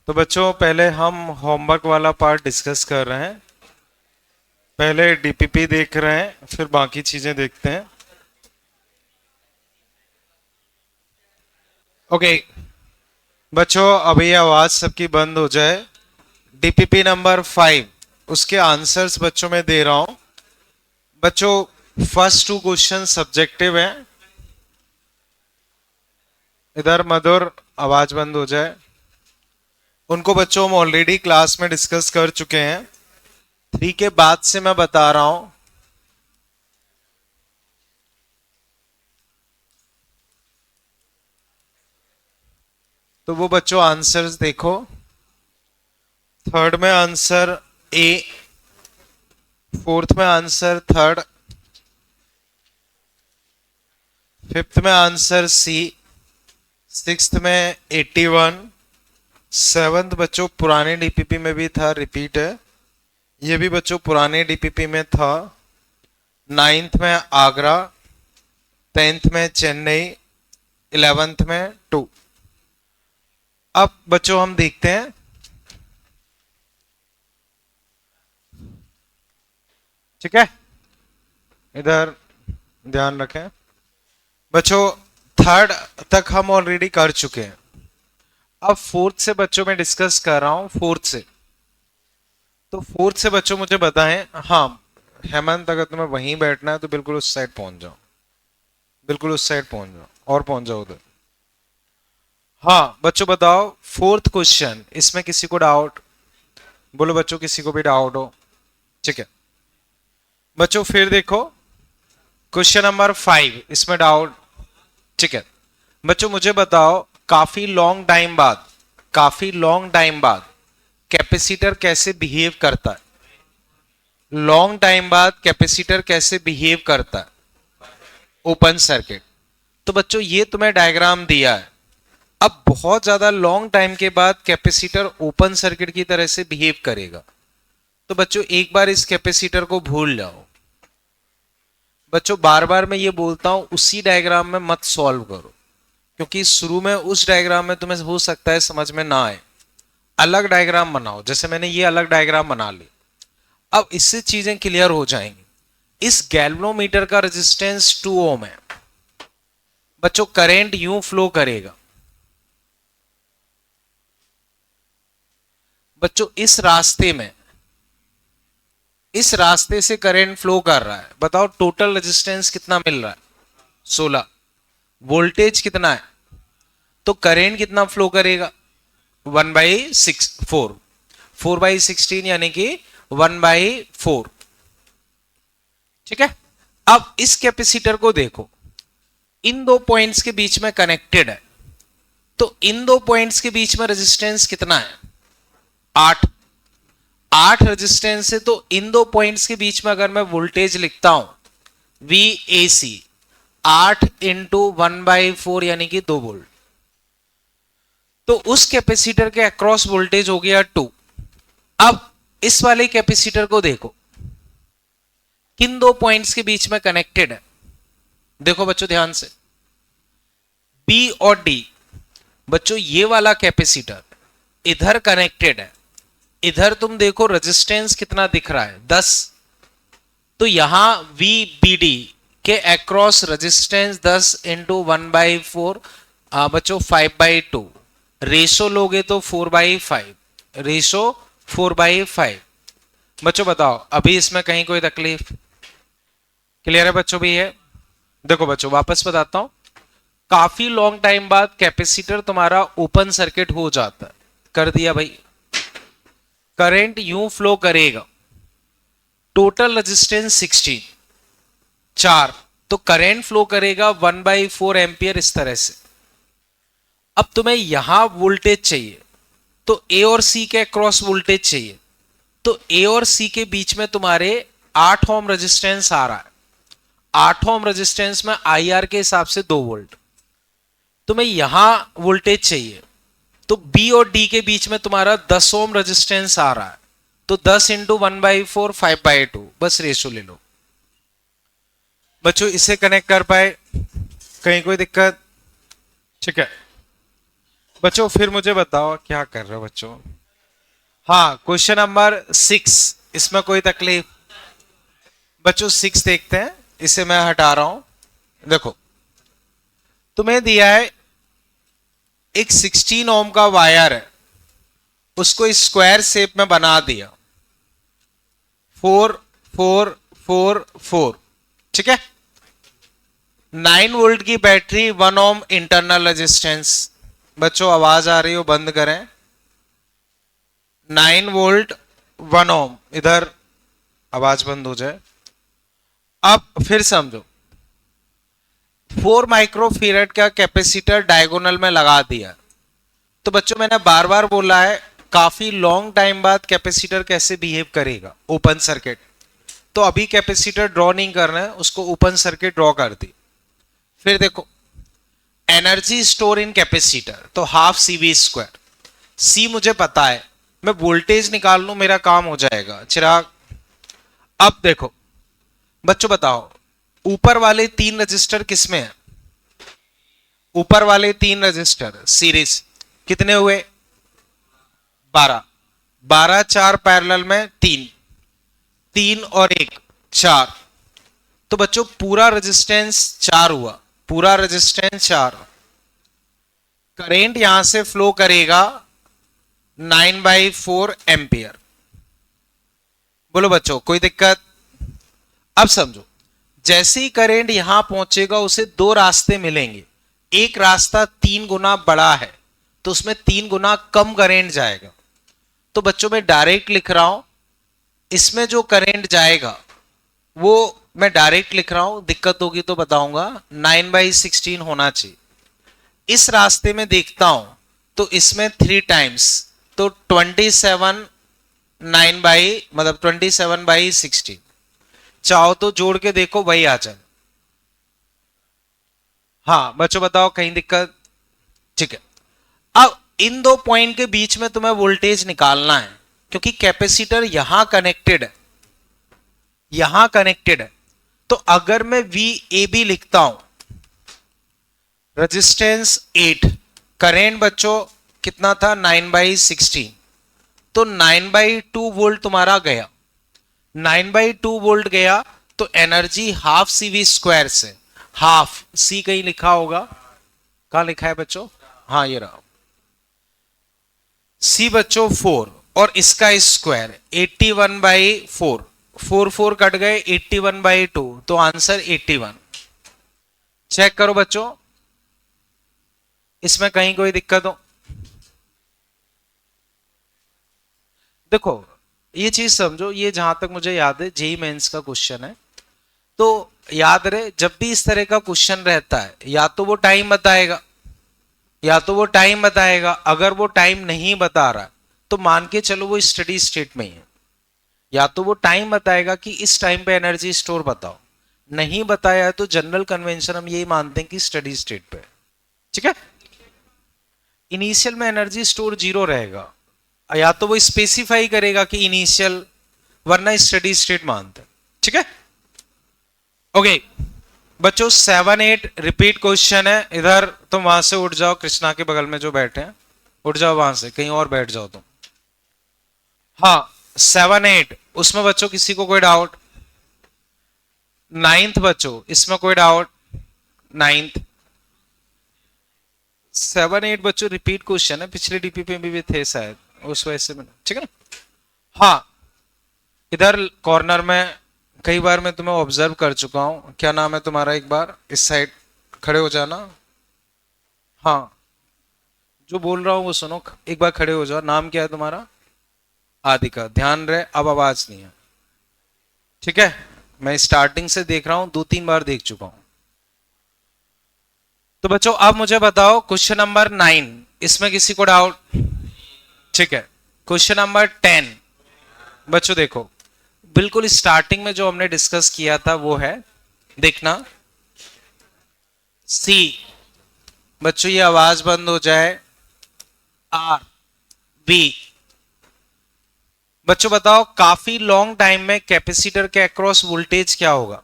तो बच्चों पहले हम होमवर्क वाला पार्ट डिस्कस कर रहे हैं। पहले डीपीपी देख रहे हैं, फिर बाकी चीजें देखते हैं। ओके बच्चों, अभी आवाज सबकी बंद हो जाए। डीपीपी नंबर 5, उसके आंसर्स बच्चों में दे रहा हूं। बच्चों फर्स्ट 2 क्वेश्चन सब्जेक्टिव हैं। इधर मधुर, आवाज बंद हो जाए। उनको बच्चों हम ऑलरेडी क्लास में डिस्कस कर चुके हैं। 3 के बाद से मैं बता रहा हूं। तो वो बच्चों आंसर्स देखो। थर्ड में आंसर ए, फोर्थ में आंसर थर्ड, फिफ्थ में आंसर सी, सिक्स्थ में 81, सेवंथ बच्चों पुराने डीपीपी में भी था, रिपीट है। ये भी बच्चों पुराने डीपीपी में था। नाइन्थ में आगरा, 10th में चेन्नई, 11th में 2। अब बच्चों हम देखते हैं। ठीक है, इधर ध्यान रखें बच्चों। थर्ड तक हम ऑलरेडी कर चुके हैं। अब फोर्थ से बच्चों में डिस्कस कर रहा हूं, फोर्थ से। तो फोर्थ से बच्चों मुझे बताएं। हाँ हेमंत, अगर तुम्हें वहीं बैठना है तो बिल्कुल उस साइड पहुंच जाओ, बिल्कुल उस साइड पहुंच जाओ और पहुंच जाओ उधर। हाँ बच्चों बताओ, फोर्थ क्वेश्चन, इसमें किसी को डाउट? बोलो बच्चों, किसी को भी डाउट हो? ठीक है बच्चों, फिर देखो क्वेश्चन नंबर 5, इसमें डाउट? ठीक है बच्चों, मुझे बताओ काफी लॉन्ग टाइम बाद कैपेसिटर कैसे बिहेव करता है? लॉन्ग टाइम बाद कैपेसिटर कैसे बिहेव करता है? Open circuit. तो बच्चों ये तुम्हें डायग्राम दिया है। अब बहुत ज्यादा लॉन्ग टाइम के बाद कैपेसिटर ओपन सर्किट की तरह से बिहेव करेगा। तो बच्चों एक बार इस कैपेसिटर को भूल जाओ। बच्चों बार बार मैं ये बोलता हूं, उसी डायग्राम में मत सॉल्व करो, क्योंकि शुरू में उस डायग्राम में तुम्हें हो सकता है समझ में ना आए। अलग डायग्राम बनाओ, जैसे मैंने ये अलग डायग्राम बना ली। अब इससे चीजें क्लियर हो जाएंगी। इस गैल्वेनोमीटर का रेजिस्टेंस 2 ओम है। बच्चों करंट यूं फ्लो करेगा। बच्चों इस रास्ते से करंट फ्लो कर रहा है। बताओ टोटल रेजिस्टेंस कितना मिल रहा है? 16। वोल्टेज कितना है? तो करंट कितना फ्लो करेगा? 4 4/16 यानी कि 1/4। ठीक है, अब इस कैपेसिटर को देखो, इन दो पॉइंट्स के बीच में कनेक्टेड है। तो इन दो पॉइंट्स के बीच में रेजिस्टेंस कितना है? 8। 8 रेजिस्टेंस है। तो इन दो पॉइंट्स के बीच में अगर मैं वोल्टेज लिखता हूं VAC, 8 इंटू 1/4 यानी कि 2 वोल्ट। तो उस कैपेसिटर के अक्रॉस वोल्टेज हो गया 2। अब इस वाले कैपेसिटर को देखो, किन दो पॉइंट्स के बीच में कनेक्टेड है? देखो बच्चों ध्यान से, बी और डी। बच्चों ये वाला कैपेसिटर इधर कनेक्टेड है। इधर तुम देखो रेजिस्टेंस कितना दिख रहा है? 10। तो यहां VBD के अक्रॉस रेजिस्टेंस 10 इंटू 1/4, बच्चों 5/2। रेशो लोगे तो 4/5, रेशो 4/5। बच्चों बताओ अभी इसमें कहीं कोई तकलीफ? क्लियर है बच्चों भी है? देखो बच्चों वापस बताता हूं। काफी लॉन्ग टाइम बाद कैपेसिटर तुम्हारा ओपन सर्किट हो जाता है। कर दिया भाई। करंट यूं फ्लो करेगा। Total resistance 16, 4। तो करंट फ्लो करेगा 1/4 एंपियर इस तरह से। अब तुम्हें यहां वोल्टेज चाहिए, तो ए और सी के क्रॉस वोल्टेज चाहिए। तो ए और सी के बीच में तुम्हारे 8 ओम रेजिस्टेंस आ रहा है। 8 ओम रेजिस्टेंस में IR के हिसाब से 2 वोल्ट। तुम्हें यहां वोल्टेज चाहिए, तो बी और डी के बीच में तुम्हारा 10 ओम रेजिस्टेंस आ रहा है। तो 10 इंटू 1/4, 5/2। बस रेशो ले लो। बच्चों इसे कनेक्ट कर पाए? कहीं कोई दिक्कत? ठीक है बच्चों फिर मुझे बताओ क्या कर रहे हो बच्चों। हाँ, क्वेश्चन नंबर 6, इसमें कोई तकलीफ? बच्चों 6 देखते हैं, इसे मैं हटा रहा हूं। देखो, तुम्हें दिया है एक 16 ओम का वायर है, उसको स्क्वायर शेप में बना दिया, 4 4 4 4, ठीक है। 9 वोल्ट की बैटरी, 1 ओम इंटरनल रेजिस्टेंस। बच्चों आवाज आ रही हो, बंद करें। 9 वोल्ट 1 ओम, इधर आवाज बंद हो जाए। अब फिर समझो, 4 माइक्रोफेरेड का कैपेसिटर डायगोनल में लगा दिया। तो बच्चों मैंने बार बार बोला है, काफी लॉन्ग टाइम बाद कैपेसिटर कैसे बिहेव करेगा, ओपन सर्किट। तो अभी कैपेसिटर ड्रॉ नहीं करना है, उसको ओपन सर्किट ड्रॉ कर दी। फिर देखो, एनर्जी स्टोर इन कैपेसिटर, तो हाफ सी वी स्क्वायर। सी मुझे पता है, मैं वोल्टेज निकाल लूं, मेरा काम हो जाएगा। चिराग, अब देखो बच्चों बताओ, ऊपर वाले 3 रजिस्टर किसमें है? ऊपर वाले 3 रजिस्टर सीरीज कितने हुए? 12। 12 4 पैरेलल में 3, 3 और 1 4। तो बच्चों पूरा रेजिस्टेंस 4 हुआ, पूरा रेजिस्टेंस 4। करेंट यहां से फ्लो करेगा 9/4 एम्पियर। बोलो बच्चों कोई दिक्कत? अब समझो, जैसे ही करेंट यहां पहुंचेगा उसे 2 रास्ते मिलेंगे। एक रास्ता 3 गुना बड़ा है, तो उसमें 3 गुना कम करेंट जाएगा। तो बच्चों मैं डायरेक्ट लिख रहा हूं, इसमें जो करेंट जाएगा वो मैं डायरेक्ट लिख रहा हूं, दिक्कत होगी तो बताऊंगा। 9/16 होना चाहिए। इस रास्ते में देखता हूं तो इसमें 3 टाइम्स, तो 27 मतलब 27/16। चाहो तो जोड़ के देखो, वही आ जाए। हाँ बच्चों बताओ कहीं दिक्कत? ठीक है। अब इन 2 पॉइंट के बीच में तुम्हें वोल्टेज निकालना है, क्योंकि कैपेसिटर यहां कनेक्टेड है, यहां कनेक्टेड है। तो अगर मैं वी ए बी लिखता हूं, रेजिस्टेंस 8, करेंट बच्चों कितना था? 9/16। तो 9/2 वोल्ट तुम्हारा गया, 9/2 वोल्ट गया। तो energy half C V square से, हाफ सी कहीं लिखा होगा, कहां लिखा है बच्चों? हाँ ये रहा, सी बच्चों 4 और इसका स्क्वायर 81/4। 4 4 कट गए, 81/2, तो आंसर 81। चेक करो बच्चों, इसमें कहीं कोई दिक्कत हो? देखो ये चीज समझो, ये जहां तक मुझे याद है जेई मेंस का क्वेश्चन है। तो याद रहे, जब भी इस तरह का क्वेश्चन रहता है, या तो वो टाइम बताएगा, या तो वो टाइम बताएगा। अगर वो टाइम नहीं बता रहा तो मान के चलो वो स्टडी स्टेट में ही है। या तो वो टाइम बताएगा कि इस टाइम पे एनर्जी स्टोर बताओ, नहीं बताया है तो जनरल कन्वेंशन हम यही मानते हैं कि स्टडी स्टेट पे। ठीक है, इनिशियल में एनर्जी स्टोर 0 रहेगा, या तो वो स्पेसिफाई करेगा कि इनिशियल, वरना स्टडी स्टेट मानते हैं। ठीक है, ओके बच्चों 7 8 रिपीट क्वेश्चन है। इधर तुम वहां से उठ जाओ, कृष्णा के बगल में जो बैठे हैं उठ जाओ, वहां से कहीं और बैठ जाओ तुम। हाँ 7 8, उसमें बच्चों किसी को कोई डाउट? 9th बच्चों इसमें कोई डाउट? 9th 7 8 बच्चों रिपीट क्वेश्चन है, पिछले डीपीपी में भी थे शायद, उस वजह से। ठीक है ना? हाँ इधर कॉर्नर में कई बार मैं तुम्हें ऑब्जर्व कर चुका हूं। क्या नाम है तुम्हारा? एक बार इस साइड खड़े हो जाना। हाँ जो बोल रहा हूं वो सुनो, एक बार खड़े हो जाओ। नाम क्या है तुम्हारा? आदिका। ध्यान रहे अब आवाज नहीं है, ठीक है? मैं स्टार्टिंग से देख रहा हूं, 2-3 बार देख चुका हूं। तो बच्चों अब मुझे बताओ क्वेश्चन नंबर 9, इसमें किसी को डाउट? ठीक है, क्वेश्चन नंबर 10 बच्चों देखो, बिल्कुल स्टार्टिंग में जो हमने डिस्कस किया था वो है, देखना। सी बच्चों ये आवाज बंद हो जाए। आर बी बच्चों बताओ काफी लॉन्ग टाइम में कैपेसिटर के अक्रॉस वोल्टेज क्या होगा?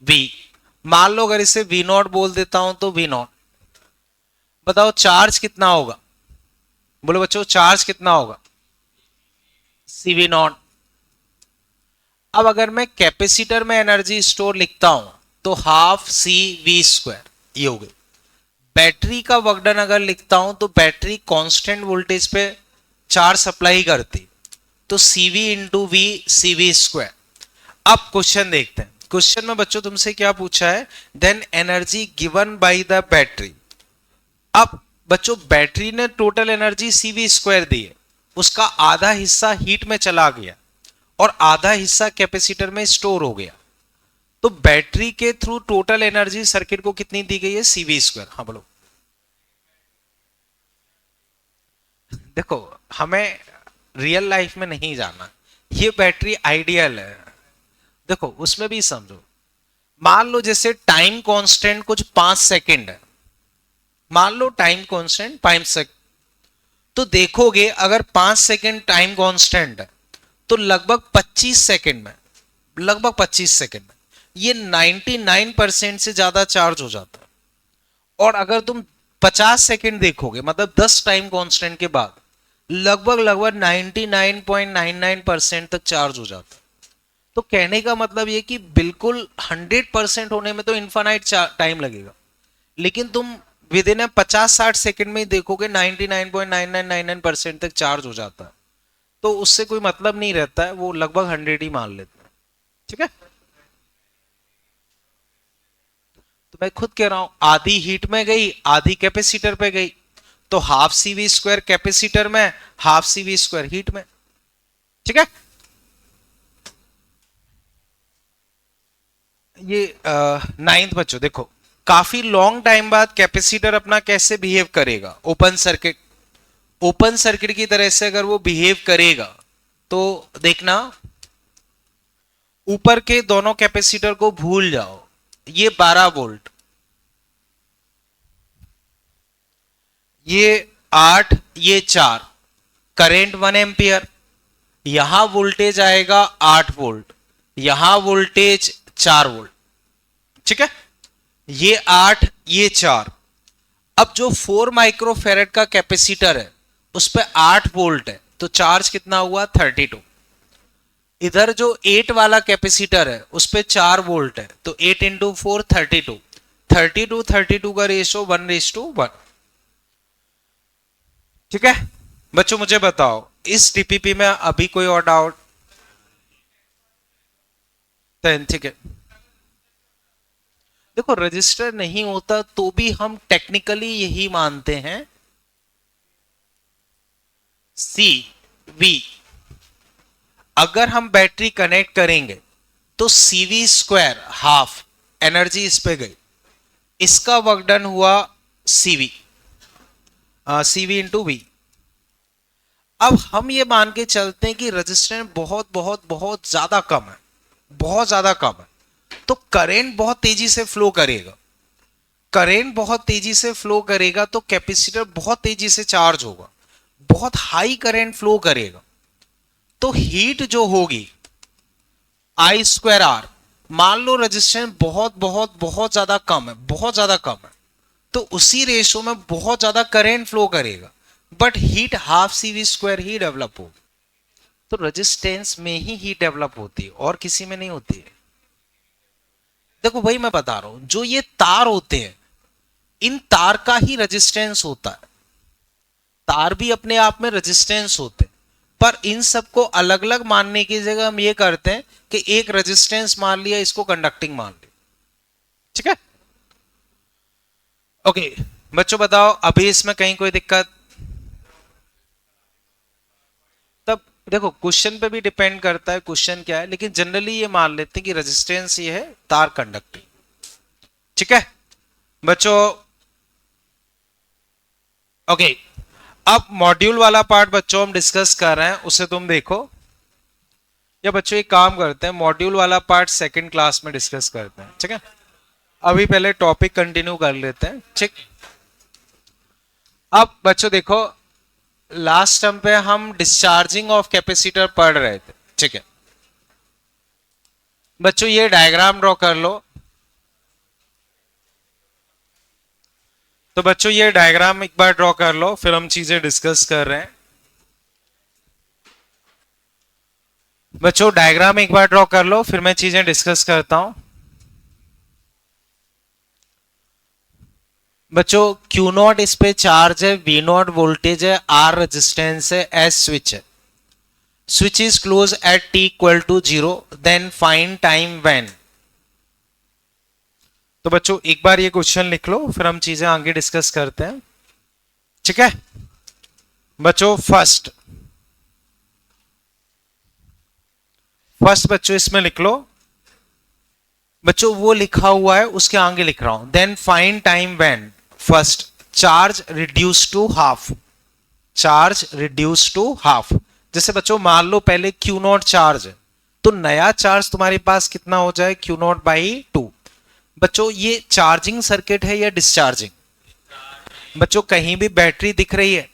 वी। मान लो अगर इसे वी नॉट बोल देता हूं तो वी नॉट। बताओ चार्ज कितना होगा? बोलो बच्चों चार्ज कितना होगा, सीवी नॉट। अब अगर मैं कैपेसिटर में एनर्जी स्टोर लिखता हूं तो हाफ सी वी स्क्वायर, ये हो गई। बैटरी का वर्क डन अगर लिखता हूं तो बैटरी कांस्टेंट वोल्टेज पे चार्ज सप्लाई करती, तो CV into V CV square. अब क्वेश्चन देखते हैं, क्वेश्चन में बच्चों तुमसे क्या पूछा है, then energy given by the battery. अब बच्चों बैटरी ने टोटल एनर्जी सीवी स्क्वायर दी है, उसका आधा हिस्सा हीट में चला गया और आधा हिस्सा कैपेसिटर में स्टोर हो गया, तो बैटरी के थ्रू टोटल एनर्जी सर्किट को कितनी दी गई है, सीवी स्क्वायर। हाँ बोलो। देखो हमें रियल लाइफ में नहीं जाना, ये बैटरी आइडियल है। देखो उसमें भी समझो, मान लो जैसे टाइम कांस्टेंट कुछ 5 सेकंड है, मान लो टाइम कांस्टेंट 5 सेकंड, तो देखोगे अगर 5 सेकंड टाइम कांस्टेंट है तो लगभग 25 सेकंड में, लगभग 25 सेकंड में ये 99% से ज्यादा चार्ज हो जाता है। और अगर तुम 50 सेकंड देखोगे मतलब 10 टाइम कांस्टेंट के बाद लगभग लगभग 99.99% तक चार्ज हो जाता है। तो कहने का मतलब ये कि बिल्कुल 100% होने में तो इनफाइनाइट टाइम लगेगा, लेकिन तुम विद इन 50-60 सेकंड में ही देखोगे 99.9999% तक चार्ज हो जाता है। तो उससे कोई मतलब नहीं रहता है, वो लगभग 100 ही मान लेते हैं। ठीक है, तो मैं खुद कह रहा हूं आधी हीट में गई आधी कैपेसिटर पे गई, तो half C V square capacitor में, half C V square heat में। ठीक है, ये 9th बच्चों देखो, काफी लॉन्ग टाइम बाद कैपेसिटर अपना कैसे बिहेव करेगा, ओपन सर्किट, ओपन सर्किट की तरह से अगर वो बिहेव करेगा तो देखना, ऊपर के दोनों कैपेसिटर को भूल जाओ, ये 12 वोल्ट, ये 8, ये 4, करेंट 1 एम्पियर, यहां वोल्टेज आएगा 8 वोल्ट, यहां वोल्टेज 4 वोल्ट। ठीक है, ये 8 ये 4। अब जो 4 माइक्रोफेरेड का कैपेसिटर है उस पर 8 वोल्ट है, तो चार्ज कितना हुआ, 32। इधर जो 8 वाला कैपेसिटर है उस पर 4 वोल्ट है, तो 8 इंटू 4 32, 32 का रेशो 1:1। ठीक है बच्चों, मुझे बताओ इस डीपीपी में अभी कोई और डाउट? ठीक है, देखो रजिस्टर नहीं होता तो भी हम टेक्निकली यही मानते हैं, सी वी, अगर हम बैटरी कनेक्ट करेंगे तो सीवी स्क्वायर हाफ एनर्जी इस पे गई, इसका वर्क डन हुआ सीवी, सीवी इंटू वी। अब हम ये मान के चलते हैं कि रजिस्टेंस बहुत बहुत बहुत ज्यादा कम है, बहुत ज्यादा कम है, तो करंट बहुत तेजी से फ्लो करेगा, करंट बहुत तेजी से फ्लो करेगा तो कैपेसिटर बहुत तेजी से चार्ज होगा, बहुत हाई करंट फ्लो करेगा, तो हीट जो होगी आई स्क्वायर आर, मान लो रजिस्टेंस बहुत बहुत बहुत ज्यादा कम है, बहुत ज्यादा कम है, तो उसी रेशो में बहुत ज्यादा करंट फ्लो करेगा, but heat half CV square he develop होगी। तो रेजिस्टेंस में ही हीट डेवलप होती है और किसी में नहीं होती है। देखो भाई मैं बता रहा हूं, जो ये तार होते हैं इन तार का ही रेजिस्टेंस होता है, तार भी अपने आप में रेजिस्टेंस होते हैं, पर इन सबको अलग अलग मानने की जगह हम ये करते हैं कि एक रेजिस्टेंस मान लिया, इसको कंडक्टिंग मान लिया। ठीक है, ओके बच्चों बताओ अभी इसमें कहीं कोई दिक्कत? तब देखो क्वेश्चन पे भी डिपेंड करता है क्वेश्चन क्या है, लेकिन जनरली ये मान लेते हैं कि रेजिस्टेंस ये है तार कंडक्टिंग। ठीक है बच्चों, ओके अब मॉड्यूल वाला पार्ट बच्चों हम डिस्कस कर रहे हैं, उसे तुम देखो, या बच्चों एक काम करते हैं मॉड्यूल वाला पार्ट सेकंड क्लास में डिस्कस करते हैं। ठीक है, अभी पहले टॉपिक कंटिन्यू कर लेते हैं। ठीक, अब बच्चों देखो लास्ट टर्म पे हम डिस्चार्जिंग ऑफ कैपेसिटर पढ़ रहे थे। ठीक है बच्चों, ये डायग्राम ड्रॉ कर लो। तो बच्चों ये डायग्राम एक बार ड्रॉ कर लो, फिर हम चीजें डिस्कस कर रहे हैं। बच्चों डायग्राम एक बार ड्रॉ कर लो, फिर मैं चीजें डिस्कस करता हूं। बच्चों Q नॉट इस पे चार्ज है, V नॉट वोल्टेज है, R रेजिस्टेंस है, S स्विच है। Switch is close at t equal to 0, then find time when. तो बच्चों एक बार ये क्वेश्चन लिख लो, फिर हम चीजें आगे डिस्कस करते हैं, ठीक है। बच्चों फर्स्ट बच्चों इसमें लिख लो। बच्चों वो लिखा हुआ है उसके आगे लिख रहा हूं, then find time when. First charge reduce to half, charge reduce to half. जैसे बच्चों मान लो पहले Q नॉट चार्ज है, तो नया चार्ज तुम्हारे पास कितना हो जाए, Q नॉट बाई 2। बच्चों ये चार्जिंग सर्किट है या डिस्चार्जिंग? बच्चों कहीं भी बैटरी दिख रही है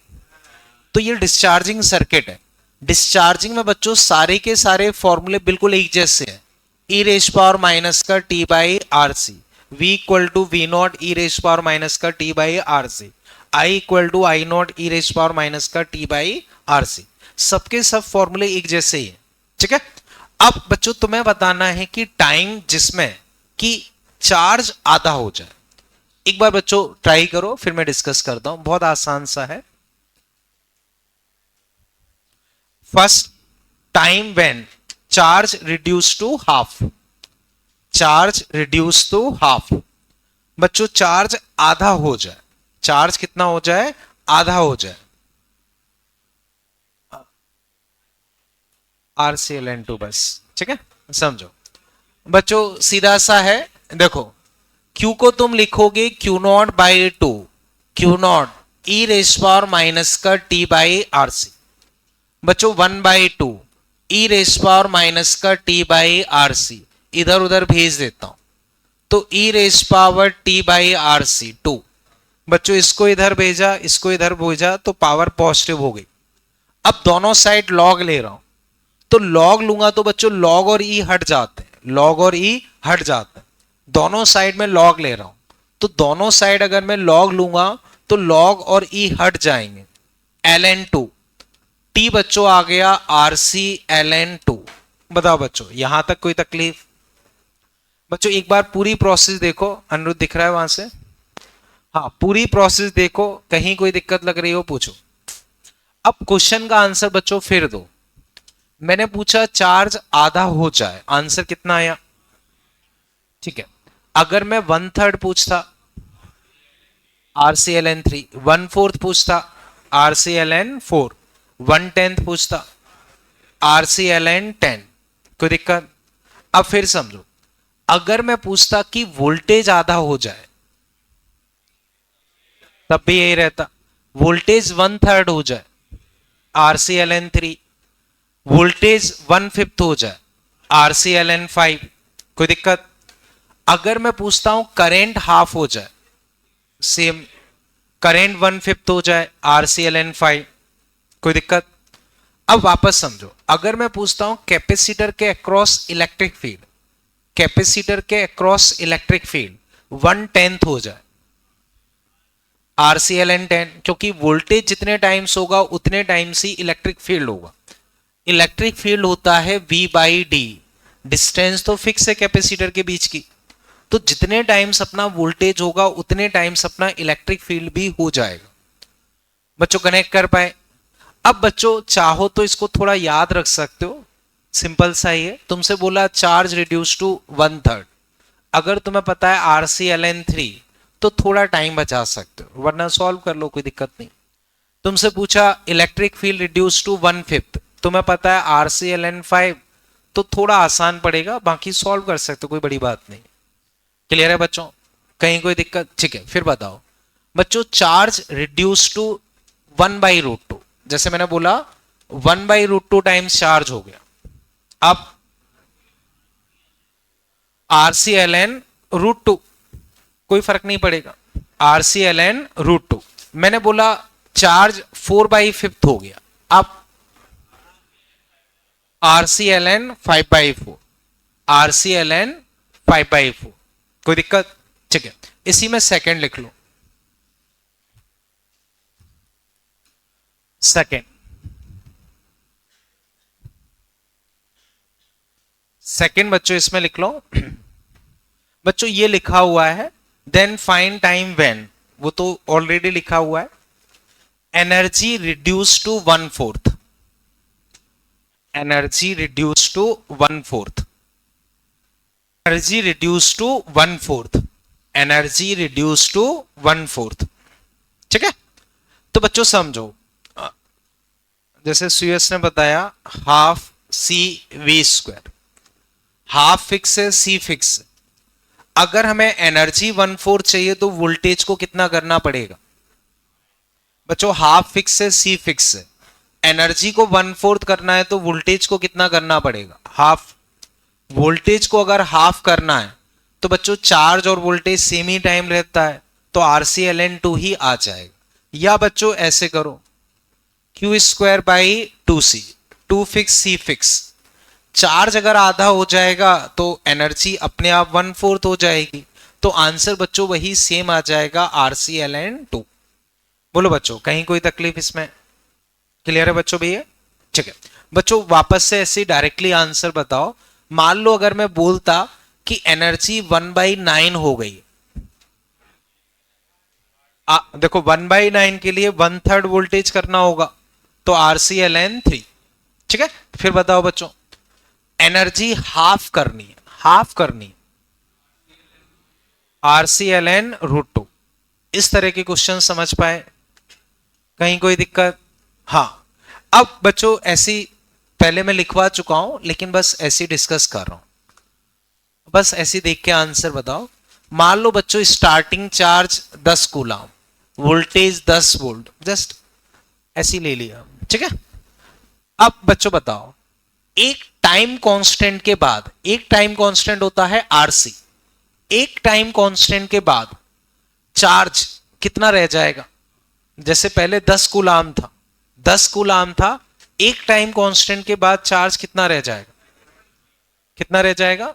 तो ये डिस्चार्जिंग सर्किट है। डिस्चार्जिंग में बच्चों सारे के सारे फॉर्मूले बिल्कुल एक जैसे हैं। ई रेश पावर माइनस का t by R C, V equal to V not e raise power minus का t by R C, I equal to I not e raise power minus का टी बाई आर सी। सबके सब फॉर्मूले एक जैसे ही है, ठीक है। अब बच्चों तुम्हें बताना है कि टाइम जिसमें कि चार्ज आधा हो जाए। एक बार बच्चों ट्राई करो, फिर मैं डिस्कस करता हूं, बहुत आसान सा है। First time when charge reduce to half, charge reduce to half. बच्चों चार्ज आधा हो जाए, चार्ज कितना हो जाए, आधा हो जाए। RClN2 बस, ठीक है, समझो। बच्चों सीधा सा है, देखो Q को तुम लिखोगे Q not by 2, Q not e raise power minus का T बाई आर सी। बच्चों 1 by 2 e raise power minus का T बाई आर सी, इधर उधर भेज देता हूं, तो e raise power T by R C 2। बच्चों इसको इधर भेजा, इसको इधर भेजा, तो पावर पॉजिटिव हो गई। अब दोनों साइड लॉग ले रहा हूं, तो लॉग लूंगा तो बच्चों लॉग और ई हट जाते हैं, लॉग और ई हट जाते हैं। दोनों साइड में लॉग ले रहा हूं, तो दोनों साइड अगर मैं लॉग लूंगा तो लॉग और ई हट जाएंगे। ln2 t बच्चों आ गया RClN2। बताओ बच्चों यहां तक कोई तकलीफ? बच्चों एक बार पूरी प्रोसेस देखो, अनुरुद्ध दिख रहा है वहां से? हाँ पूरी प्रोसेस देखो, कहीं कोई दिक्कत लग रही हो पूछो। अब क्वेश्चन का आंसर बच्चों फिर दो। मैंने पूछा चार्ज आधा हो जाए, आंसर कितना आया? ठीक है, अगर मैं 1/3 पूछता RClN3, 1/4 पूछता RClN4, 1/10 पूछता RClN10, कोई दिक्कत? अब फिर समझो, अगर मैं पूछता कि वोल्टेज आधा हो जाए, तब भी यही रहता। वोल्टेज 1/3 हो जाए RClN3, वोल्टेज 1/5 हो जाए RClN5, कोई दिक्कत? अगर मैं पूछता हूं करंट हाफ हो जाए, सेम करंट 1/5 हो जाए RClN5, कोई दिक्कत? अब वापस समझो, अगर मैं पूछता हूं कैपेसिटर के अक्रॉस इलेक्ट्रिक फील्ड, कैपेसिटर के अक्रॉस इलेक्ट्रिक फील्ड 1/10 हो जाए RClN10, क्योंकि वोल्टेज जितने टाइम्स होगा उतने टाइम्स ही इलेक्ट्रिक फील्ड होगा। इलेक्ट्रिक फील्ड होता है V बाई डी, डिस्टेंस तो फिक्स है कैपेसिटर के बीच की, तो जितने टाइम्स अपना वोल्टेज होगा उतने टाइम्स अपना इलेक्ट्रिक फील्ड भी हो जाएगा। बच्चों कनेक्ट कर पाए? अब बच्चों चाहो तो इसको थोड़ा याद रख सकते हो, सिंपल सा ही है। तुमसे बोला चार्ज रिड्यूस टू 1/3, अगर तुम्हें पता है RClN3 तो थोड़ा टाइम बचा सकते हो, वरना सॉल्व कर लो, कोई दिक्कत नहीं। तुमसे पूछा इलेक्ट्रिक फील्ड रिड्यूस टू 1/5, तुम्हें पता है RClN5 तो थोड़ा आसान पड़ेगा, बाकी सॉल्व कर सकते हो, कोई बड़ी बात नहीं। क्लियर है बच्चों? कहीं कोई दिक्कत? ठीक है, फिर बताओ बच्चों चार्ज रिड्यूस टू 1/√2, जैसे मैंने बोला 1/√2 टाइम्स चार्ज हो गया। अब RClN√2 कोई फर्क नहीं पड़ेगा, RClN√2। मैंने बोला चार्ज 4/5 हो गया, अब RClN5/4, RClN5/4, कोई दिक्कत? ठीक है, इसी में सेकंड लिख लो, सेकेंड, सेकेंड बच्चों इसमें लिख लो। बच्चों ये लिखा हुआ है देन फाइंड टाइम व्हेन, वो तो ऑलरेडी लिखा हुआ है। Energy reduce to 1/4, energy reduce to 1/4, energy reduce to 1/4, energy reduce to 1/4। ठीक है, तो बच्चों समझो, जैसे सुयस ने बताया half C V square, half fix है, सी फिक्स है। अगर हमें एनर्जी 1/4 चाहिए तो वोल्टेज को कितना करना पड़ेगा? बच्चों हाफ फिक्स है, सी फिक्स है, एनर्जी को 1/4 करना है तो वोल्टेज को कितना करना पड़ेगा? हाफ। वोल्टेज को अगर हाफ करना है तो बच्चों चार्ज और वोल्टेज सेम ही टाइम रहता है, तो RCln2 ही आ जाएगा। या बच्चों ऐसे करो, Q² by 2C, 2 fix C fix, charge अगर आधा हो जाएगा तो एनर्जी अपने आप 1/4 हो जाएगी, तो आंसर बच्चों वही सेम आ जाएगा RCln2। बोलो बच्चों, कहीं कोई तकलीफ इसमें? क्लियर है बच्चों भैया? ठीक है बच्चों, वापस से ऐसे डायरेक्टली आंसर बताओ। मान लो अगर मैं बोलता कि एनर्जी 1/9 हो गई, देखो 1/9 के लिए 1/3 वोल्टेज करना होगा, तो RCln3। ठीक है, फिर बताओ बच्चों, एनर्जी हाफ करनी है, हाफ करनी है, RCln√2। इस तरह के क्वेश्चन समझ पाए? कहीं कोई दिक्कत? हाँ, अब बच्चों ऐसी पहले मैं लिखवा चुका हूं, लेकिन बस ऐसी डिस्कस कर रहा हूं, बस ऐसी देख के आंसर बताओ। मान लो बच्चों starting charge 10 coulomb, voltage 10 volt, just ऐसी ले लिया। ठीक है, अब बच्चों बताओ, एक टाइम कांस्टेंट के बाद, एक टाइम कांस्टेंट होता है RC, एक टाइम कांस्टेंट के बाद चार्ज कितना रह जाएगा? जैसे पहले 10 कूलम था, 10 कूलम था, एक टाइम कांस्टेंट के बाद चार्ज कितना रह जाएगा? कितना रह जाएगा?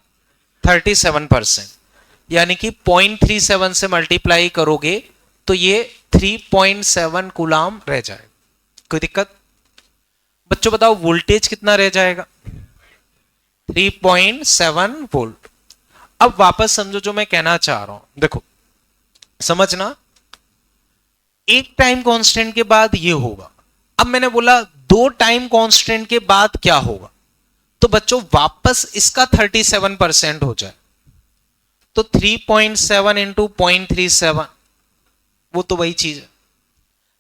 37%, यानी कि 0.37 से मल्टीप्लाई करोगे तो ये 3.7 कूलम रह जाएगा। कोई दिक्कत? बच्चों बताओ वोल्टेज कितना रह जाएगा? 3.7 वोल्ट। अब वापस समझो जो मैं कहना चाह रहा हूं, देखो समझना, एक टाइम कांस्टेंट के बाद ये होगा। अब मैंने बोला दो टाइम कांस्टेंट के बाद क्या होगा, तो बच्चों वापस इसका 37% हो जाए, तो 3.7 इंटू 0.37, वो तो वही चीज है।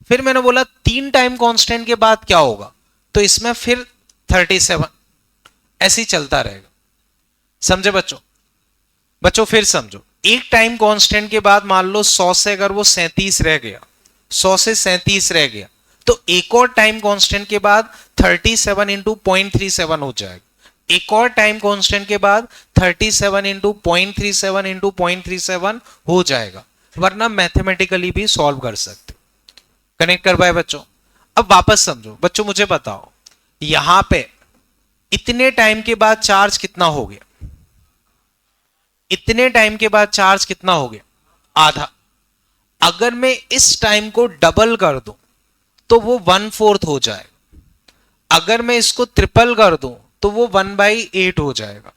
फिर मैंने बोला तीन टाइम कांस्टेंट के बाद क्या होगा, तो इसमें फिर 37, ऐसे ही चलता रहेगा। समझे बच्चों? बच्चों फिर समझो, एक टाइम कांस्टेंट के बाद मान लो 100 से अगर वो 37 रह गया, 100 से 37 रह गया, तो एक और टाइम कांस्टेंट के बाद 37 इंटू 0.37 हो जाएगा। एक और टाइम कांस्टेंट के बाद 37 इंटू 0.37 इंटू 0.37 हो जाएगा, वरना मैथमेटिकली भी सॉल्व कर सकते। कनेक्ट कर पाए बच्चों? अब वापस समझो बच्चों, मुझे बताओ यहां पे इतने टाइम के बाद चार्ज कितना हो गया? इतने टाइम के बाद चार्ज कितना हो गया? आधा। अगर मैं इस टाइम को डबल कर दूं तो वो 1/4 हो जाएगा। अगर मैं इसको ट्रिपल कर दूं तो वो 1/8 हो जाएगा।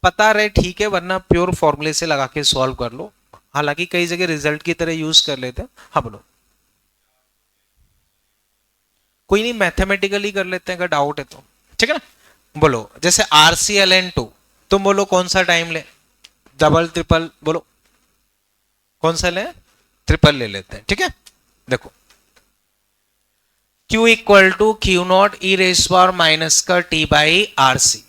पता रहे ठीक है, वरना प्योर फॉर्मूले से लगा के सॉल्व कर लो, हालांकि कई जगह रिजल्ट की तरह यूज कर लेते हैं। हाँ बोलो, कोई नहीं मैथमेटिकली कर लेते हैं अगर डाउट है तो, ठीक है ना। बोलो जैसे RCln2, तुम बोलो कौन सा टाइम ले, डबल ट्रिपल, बोलो कौन सा ले? ट्रिपल ले लेते हैं, ठीक है। देखो Q equal to Q not e raise power minus का T by RC।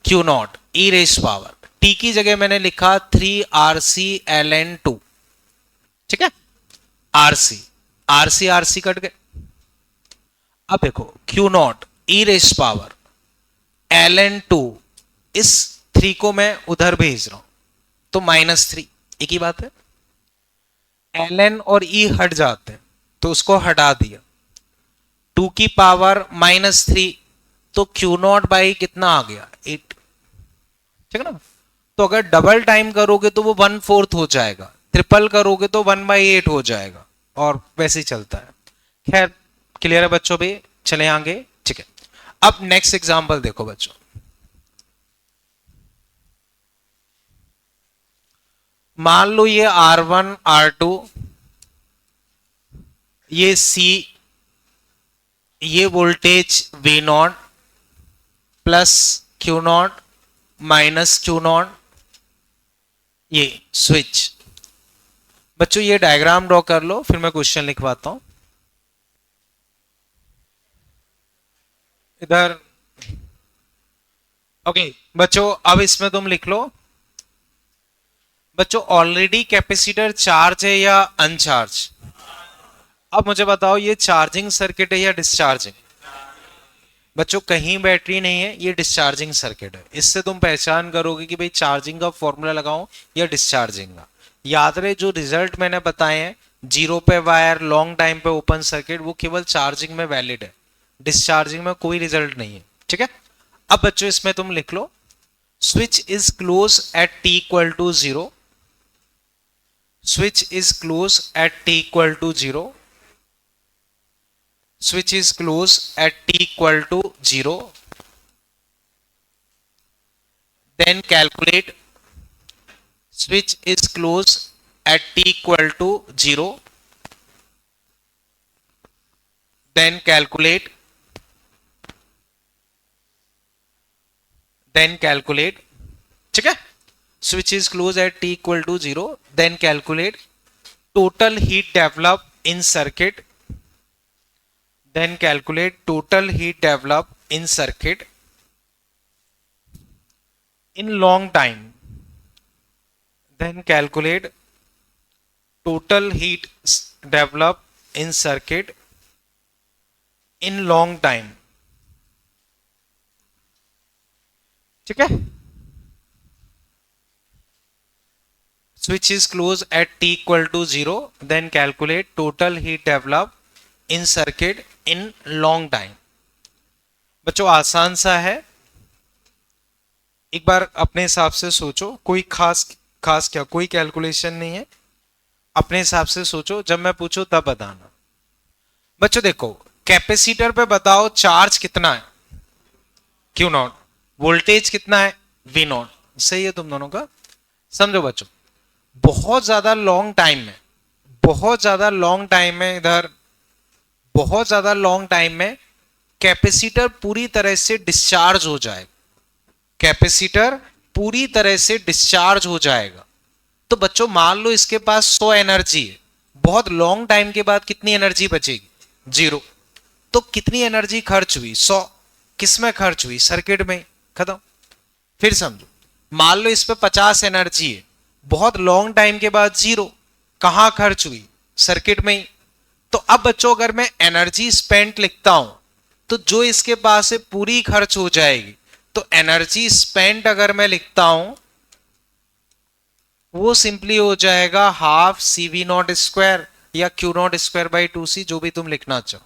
Q not e raise power, T की जगह मैंने लिखा 3RCln2, ठीक है। RC RC RC कट गए। अब देखो Q not e raise power ln2, इस 3 को मैं उधर भेज रहा हूं तो -3, एक ही बात है। ln और e हट जाते हैं तो उसको हटा दिया, 2 की पावर -3, तो Q नॉट बाई कितना आ गया? 8, ठीक है ना। तो अगर डबल टाइम करोगे तो वो 1/4 हो जाएगा, ट्रिपल करोगे तो 1/8 हो जाएगा, और वैसे ही चलता है। खैर क्लियर है बच्चों? भी चले आगे, ठीक है। अब नेक्स्ट एग्जांपल देखो बच्चों, मान लो ये R1 R2, ये C, ये voltage V0 plus Q0 minus Q0, ये स्विच। बच्चों ये डायग्राम ड्रॉ कर लो, फिर मैं क्वेश्चन लिखवाता हूं इधर। ओके बच्चों, अब इसमें तुम लिख लो बच्चों, ऑलरेडी कैपेसिटर चार्ज है या अनचार्ज? अब मुझे बताओ ये चार्जिंग सर्किट है या डिस्चार्जिंग? बच्चों कहीं बैटरी नहीं है, ये डिस्चार्जिंग सर्किट है। इससे तुम पहचान करोगे कि भाई चार्जिंग का फॉर्मूला लगाऊं या डिस्चार्जिंग का। याद रहे जो रिजल्ट मैंने बताए हैं, 0 पे वायर, लॉन्ग टाइम पे ओपन सर्किट, वो केवल चार्जिंग में वैलिड है, डिस्चार्जिंग में कोई रिजल्ट नहीं है, ठीक है। अब बच्चों इसमें तुम लिख लो, switch is close at t equal to 0, switch is close at t equal to 0, switch is close at t equal to 0, then calculate switch is close at t equal to 0, then calculate ठीक है। switch is close at t equal to 0, then calculate total heat developed in circuit, then calculate total heat developed in circuit in long time, then calculate total heat developed in circuit in long time, ठीक है। switch is closed at t equal to 0, then calculate total heat developed in circuit in long time। बच्चों आसान सा है, एक बार अपने हिसाब से सोचो, कोई खास क्या, कोई कैलकुलेशन नहीं है, अपने हिसाब से सोचो, जब मैं पूछूं तब बताना। बच्चों देखो कैपेसिटर पे बताओ चार्ज कितना है, Q0, वोल्टेज कितना है, V0, सही है तुम दोनों का, समझो बच्चों। बहुत ज्यादा लॉन्ग टाइम में, बहुत ज्यादा लॉन्ग टाइम में, इधर बहुत ज्यादा लॉन्ग टाइम में कैपेसिटर पूरी तरह से डिस्चार्ज हो जाएगा, कैपेसिटर पूरी तरह से डिस्चार्ज हो जाएगा। तो बच्चों मान लो इसके पास 100 एनर्जी है, बहुत लॉन्ग टाइम के बाद कितनी एनर्जी बचेगी, 0। तो कितनी एनर्जी खर्च हुई, 100, किस में खर्च हुई, सर्किट में, खत्म। फिर समझो, मान लो इस पे 50 एनर्जी है, बहुत लॉन्ग टाइम के बाद 0, कहां खर्च हुई, सर्किट में ही। तो अब बच्चों अगर मैं एनर्जी स्पेंट लिखता हूं तो जो इसके पास है पूरी खर्च हो जाएगी, तो एनर्जी स्पेंट अगर मैं लिखता हूं वो सिंपली हो जाएगा हाफ CV0 स्क्वायर या Q0 स्क्वायर बाई 2C, जो भी तुम लिखना चाहो।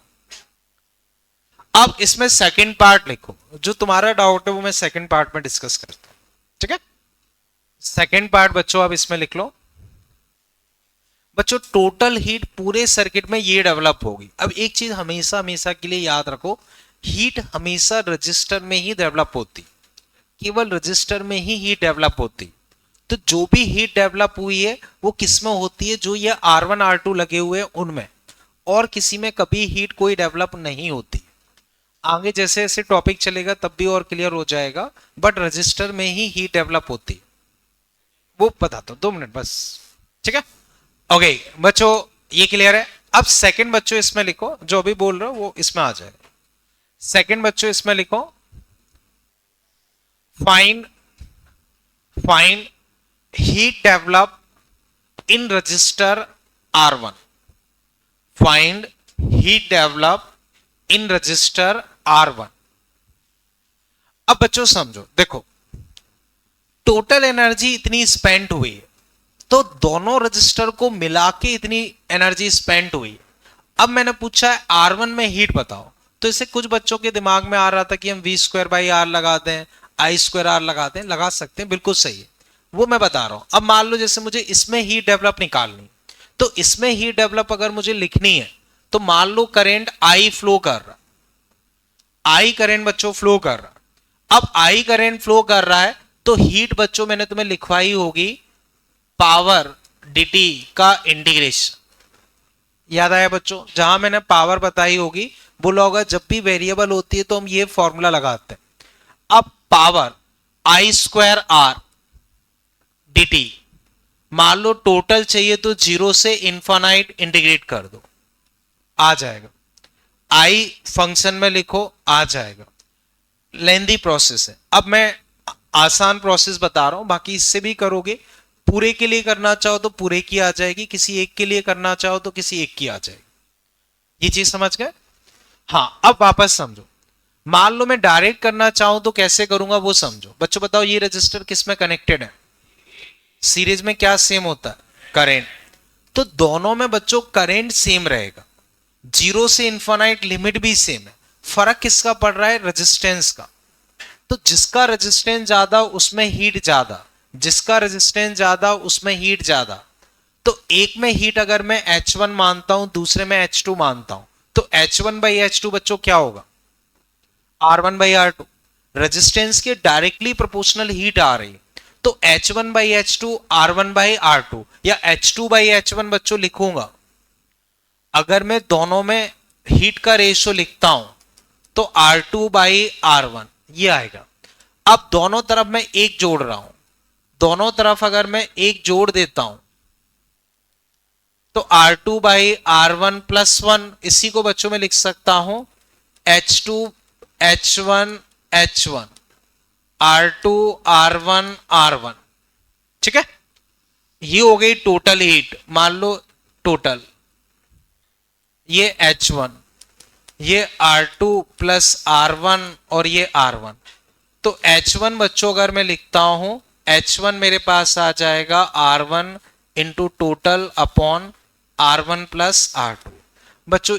अब इसमें सेकंड पार्ट लिखो, जो तुम्हारा डाउट है वो मैं सेकंड पार्ट में डिस्कस करता हूं, ठीक है। सेकंड पार्ट बच्चों अब इसमें लिख लो, बच्चों टोटल हीट पूरे सर्किट में ये डेवलप होगी। अब एक चीज हमेशा हमेशा के लिए याद रखो, हीट हमेशा रजिस्टर में ही डेवलप होती, केवल रजिस्टर में ही हीट डेवलप होती। तो जो भी हीट डेवलप हुई है वो किस में होती है, जो ये R1 R2 लगे हुए हैं उनमें, और किसी में कभी हीट कोई डेवलप नहीं होती। आगे जैसे जैसे टॉपिक चलेगा तब भी और क्लियर हो जाएगा, बट रजिस्टर में ही हीट डेवलप होती, वो बताता हूं, 2 मिनट बस, ठीक है। ओके बच्चों ये क्लियर है। अब सेकंड बच्चों इसमें लिखो, जो अभी बोल रहे हो वो इसमें आ जाएगा। सेकंड बच्चों इसमें लिखो, find heat develop in register R1, find heat develop in register R1। अब बच्चों समझो, देखो टोटल एनर्जी इतनी स्पेंड हुई है, तो दोनों रजिस्टर को मिला के इतनी एनर्जी स्पेंड हुई। अब मैंने पूछा है R1 में हीट बताओ, तो इसे कुछ बच्चों के दिमाग में आ रहा था कि हम V²/R लगाते हैं, I²R लगाते हैं, लगा सकते हैं, बिल्कुल सही है, वो मैं बता रहा हूं। अब मान लो जैसे मुझे इसमें हीट डेवलप निकालनी, तो इसमें हीट डेवलप अगर मुझे लिखनी है तो मान लो करंट आई फ्लो कर रहा, आई करंट बच्चों फ्लो कर रहा। अब आई करंट फ्लो कर रहा है तो हीट बच्चों मैंने तुम्हें लिखवाई होगी पावर dt का इंटीग्रेशन, याद आया बच्चों? जहां मैंने पावर बताई होगी बोला होगा जब भी वेरिएबल होती है तो हम ये फॉर्मूला लगाते हैं। अब power I square R dt, मान लो टोटल चाहिए तो 0 से इंफाइनाइट इंटीग्रेट कर दो, आ जाएगा। आई फंक्शन में लिखो, आ जाएगा। लेंदी प्रोसेस है। अब मैं आसान प्रोसेस बता रहा हूं, बाकी इससे भी करोगे। पूरे के लिए करना चाहो तो पूरे की आ जाएगी, किसी एक के लिए करना चाहो तो किसी एक की आ जाएगी। ये चीज समझ गए? हाँ, अब वापस समझो। मान लो मैं डायरेक्ट करना चाहूं तो कैसे करूंगा वो समझो। बच्चों बताओ ये रजिस्टर किस में कनेक्टेड है? सीरीज में क्या सेम होता है? करंट। तो दोनों में बच्चों करंट सेम रहेगा, 0 से इनफाइनाइट लिमिट भी सेम है। फर्क किसका पड़ रहा है? रेजिस्टेंस का। तो जिसका रेजिस्टेंस ज्यादा उसमें हीट ज्यादा, जिसका रेजिस्टेंस ज्यादा उसमें हीट ज्यादा। तो एक में हीट अगर मैं H1 मानता हूं, दूसरे में H2 मानता हूं, तो H1/H2 बच्चों क्या होगा? R1/R2। रेजिस्टेंस के डायरेक्टली प्रोपोर्शनल हीट आ रही, तो H1/H2 R1/R2 या H2/H1 बच्चों लिखूंगा। अगर मैं दोनों में हीट का रेशियो लिखता हूं तो R2/R1 ये आएगा। अब दोनों तरफ मैं एक जोड़ रहा हूं, दोनों तरफ अगर मैं एक जोड़ देता हूं तो R2/R1 + 1, इसी को बच्चों में लिख सकता हूं H2 H1 H1 R2 R1 R1। ठीक है, ये हो गई टोटल हीट। मान लो टोटल ये H1, ये R2 + R1 और ये R1। तो H1 बच्चों अगर मैं लिखता हूं, H1 मेरे पास आ जाएगा R1 into total upon R1 + R2। बच्चों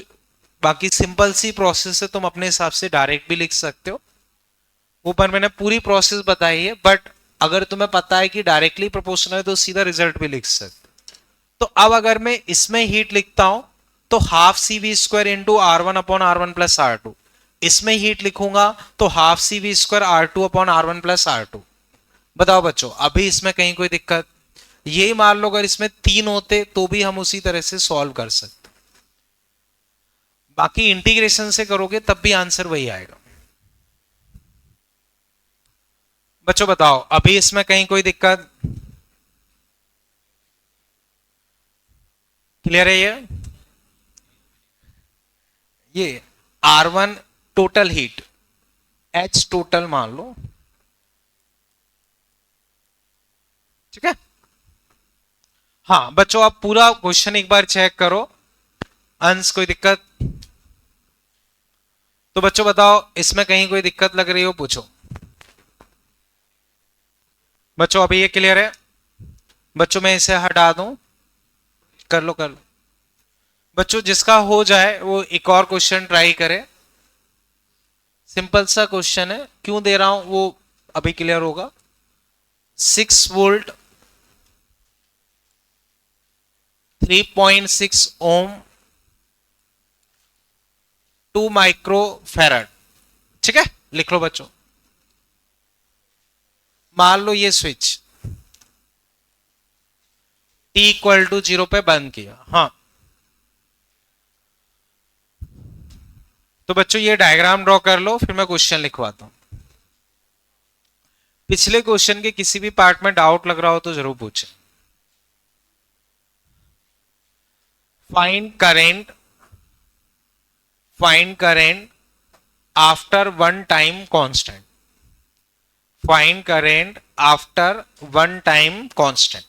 बाकी सिंपल सी प्रोसेस है, तुम अपने हिसाब से डायरेक्ट भी लिख सकते हो। ऊपर मैंने पूरी प्रोसेस बताई है, बट अगर तुम्हें पता है कि डायरेक्टली प्रोपोर्शनल है तो सीधा रिजल्ट भी लिख सकते। तो अब अगर मैं इसमें हीट लिखता हूं तो ½ CV² इंटू R1/R1 + R2। इसमें हीट लिखूंगा तो ½ CV² R2/R1 + R2। बताओ बच्चों अभी इसमें कहीं कोई दिक्कत? ये मान लो अगर इसमें 3 होते तो भी हम उसी तरह से सॉल्व कर सकते, बाकी इंटीग्रेशन से करोगे तब भी आंसर वही आएगा। बच्चों बताओ अभी इसमें कहीं कोई दिक्कत? क्लियर है? ये R1 total heat, H total मान लो। ठीक है, हाँ बच्चों आप पूरा क्वेश्चन एक बार चेक करो। अंश कोई दिक्कत? तो बच्चों बताओ इसमें कहीं कोई दिक्कत लग रही हो पूछो। बच्चों अभी ये क्लियर है? बच्चों मैं इसे हटा दूं, कर लो कर लो। बच्चों जिसका हो जाए वो एक और क्वेश्चन ट्राई करे, सिंपल सा क्वेश्चन है, क्यों दे रहा हूं वो अभी क्लियर होगा। 6 वोल्ट 3.6 ओम 2 माइक्रोफैरड। ठीक है, लिख लो बच्चों। मान लो ये स्विच t = 0 पे बंद किया। हाँ तो बच्चों ये डायग्राम ड्रॉ कर लो, फिर मैं क्वेश्चन लिखवाता हूं। पिछले क्वेश्चन के किसी भी पार्ट में डाउट लग रहा हो तो जरूर पूछें। Find current after 1 time constant. Find current after 1 time constant.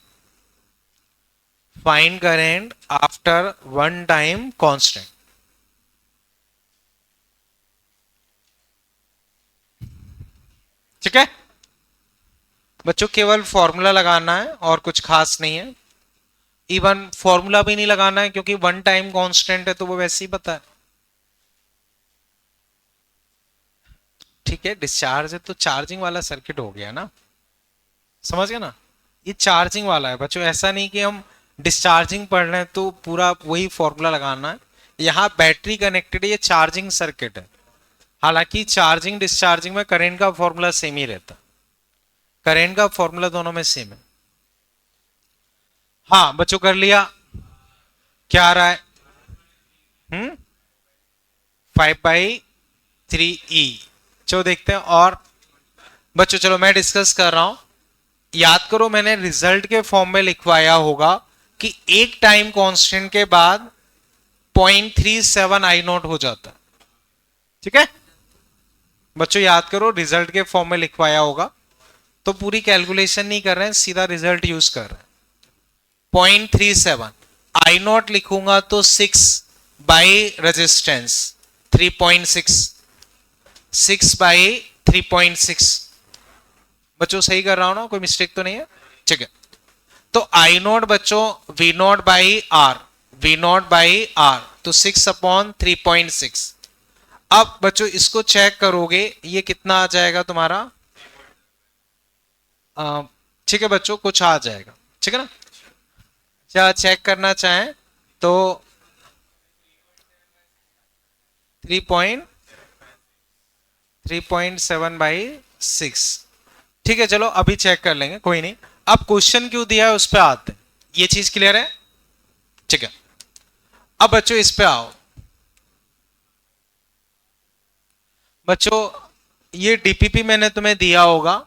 Find current after 1 time constant. ठीक है बच्चों, केवल फॉर्मूला लगाना है और कुछ खास नहीं है। इवन फॉर्मूला भी नहीं लगाना है क्योंकि 1 टाइम कांस्टेंट है तो वो वैसे ही पता है। ठीक है, डिस्चार्ज है तो चार्जिंग वाला सर्किट हो गया ना, समझ गए ना? ये चार्जिंग वाला है बच्चों, ऐसा नहीं कि हम डिस्चार्जिंग पढ़ रहे हैं तो पूरा वही फॉर्मूला लगाना है। यहाँ बैटरी कनेक्टेड है, ये चार्जिंग सर्किट है। हालांकि चार्जिंग डिस्चार्जिंग में करंट का फॉर्मूला सेम ही रहता, करंट का फॉर्मूला दोनों में सेम है। हाँ बच्चों कर लिया, क्या आ रहा है? 5/3E। चलो देखते हैं। और बच्चों चलो मैं डिस्कस कर रहा हूं, याद करो मैंने रिजल्ट के फॉर्म में लिखवाया होगा कि एक टाइम कांस्टेंट के बाद 0.37 आई नॉट हो जाता है। ठीक है बच्चों, याद करो रिजल्ट के फॉर्म में लिखवाया होगा, तो पूरी कैलकुलेशन नहीं कर रहे हैं, सीधा रिजल्ट यूज कर रहे हैं। 0.37 आई नॉट लिखूंगा तो 6 बाई रेजिस्टेंस 3.6, 6 बाई 3.6। बच्चों सही कर रहा हूं ना, कोई मिस्टेक तो नहीं है? ठीक है, तो आई नॉट बच्चों V not by R, V not by R, तो 6/3.6। अब बच्चों इसको चेक करोगे, ये कितना आ जाएगा तुम्हारा? ठीक है बच्चों, कुछ आ जाएगा, ठीक है ना? क्या चेक करना चाहें तो 3.7/6। ठीक है चलो अभी चेक कर लेंगे, कोई नहीं। अब क्वेश्चन क्यों दिया है उस पर आते हैं, ये चीज क्लियर है? ठीक है, अब बच्चों इस पे आओ। बच्चों ये डीपीपी मैंने तुम्हें दिया होगा,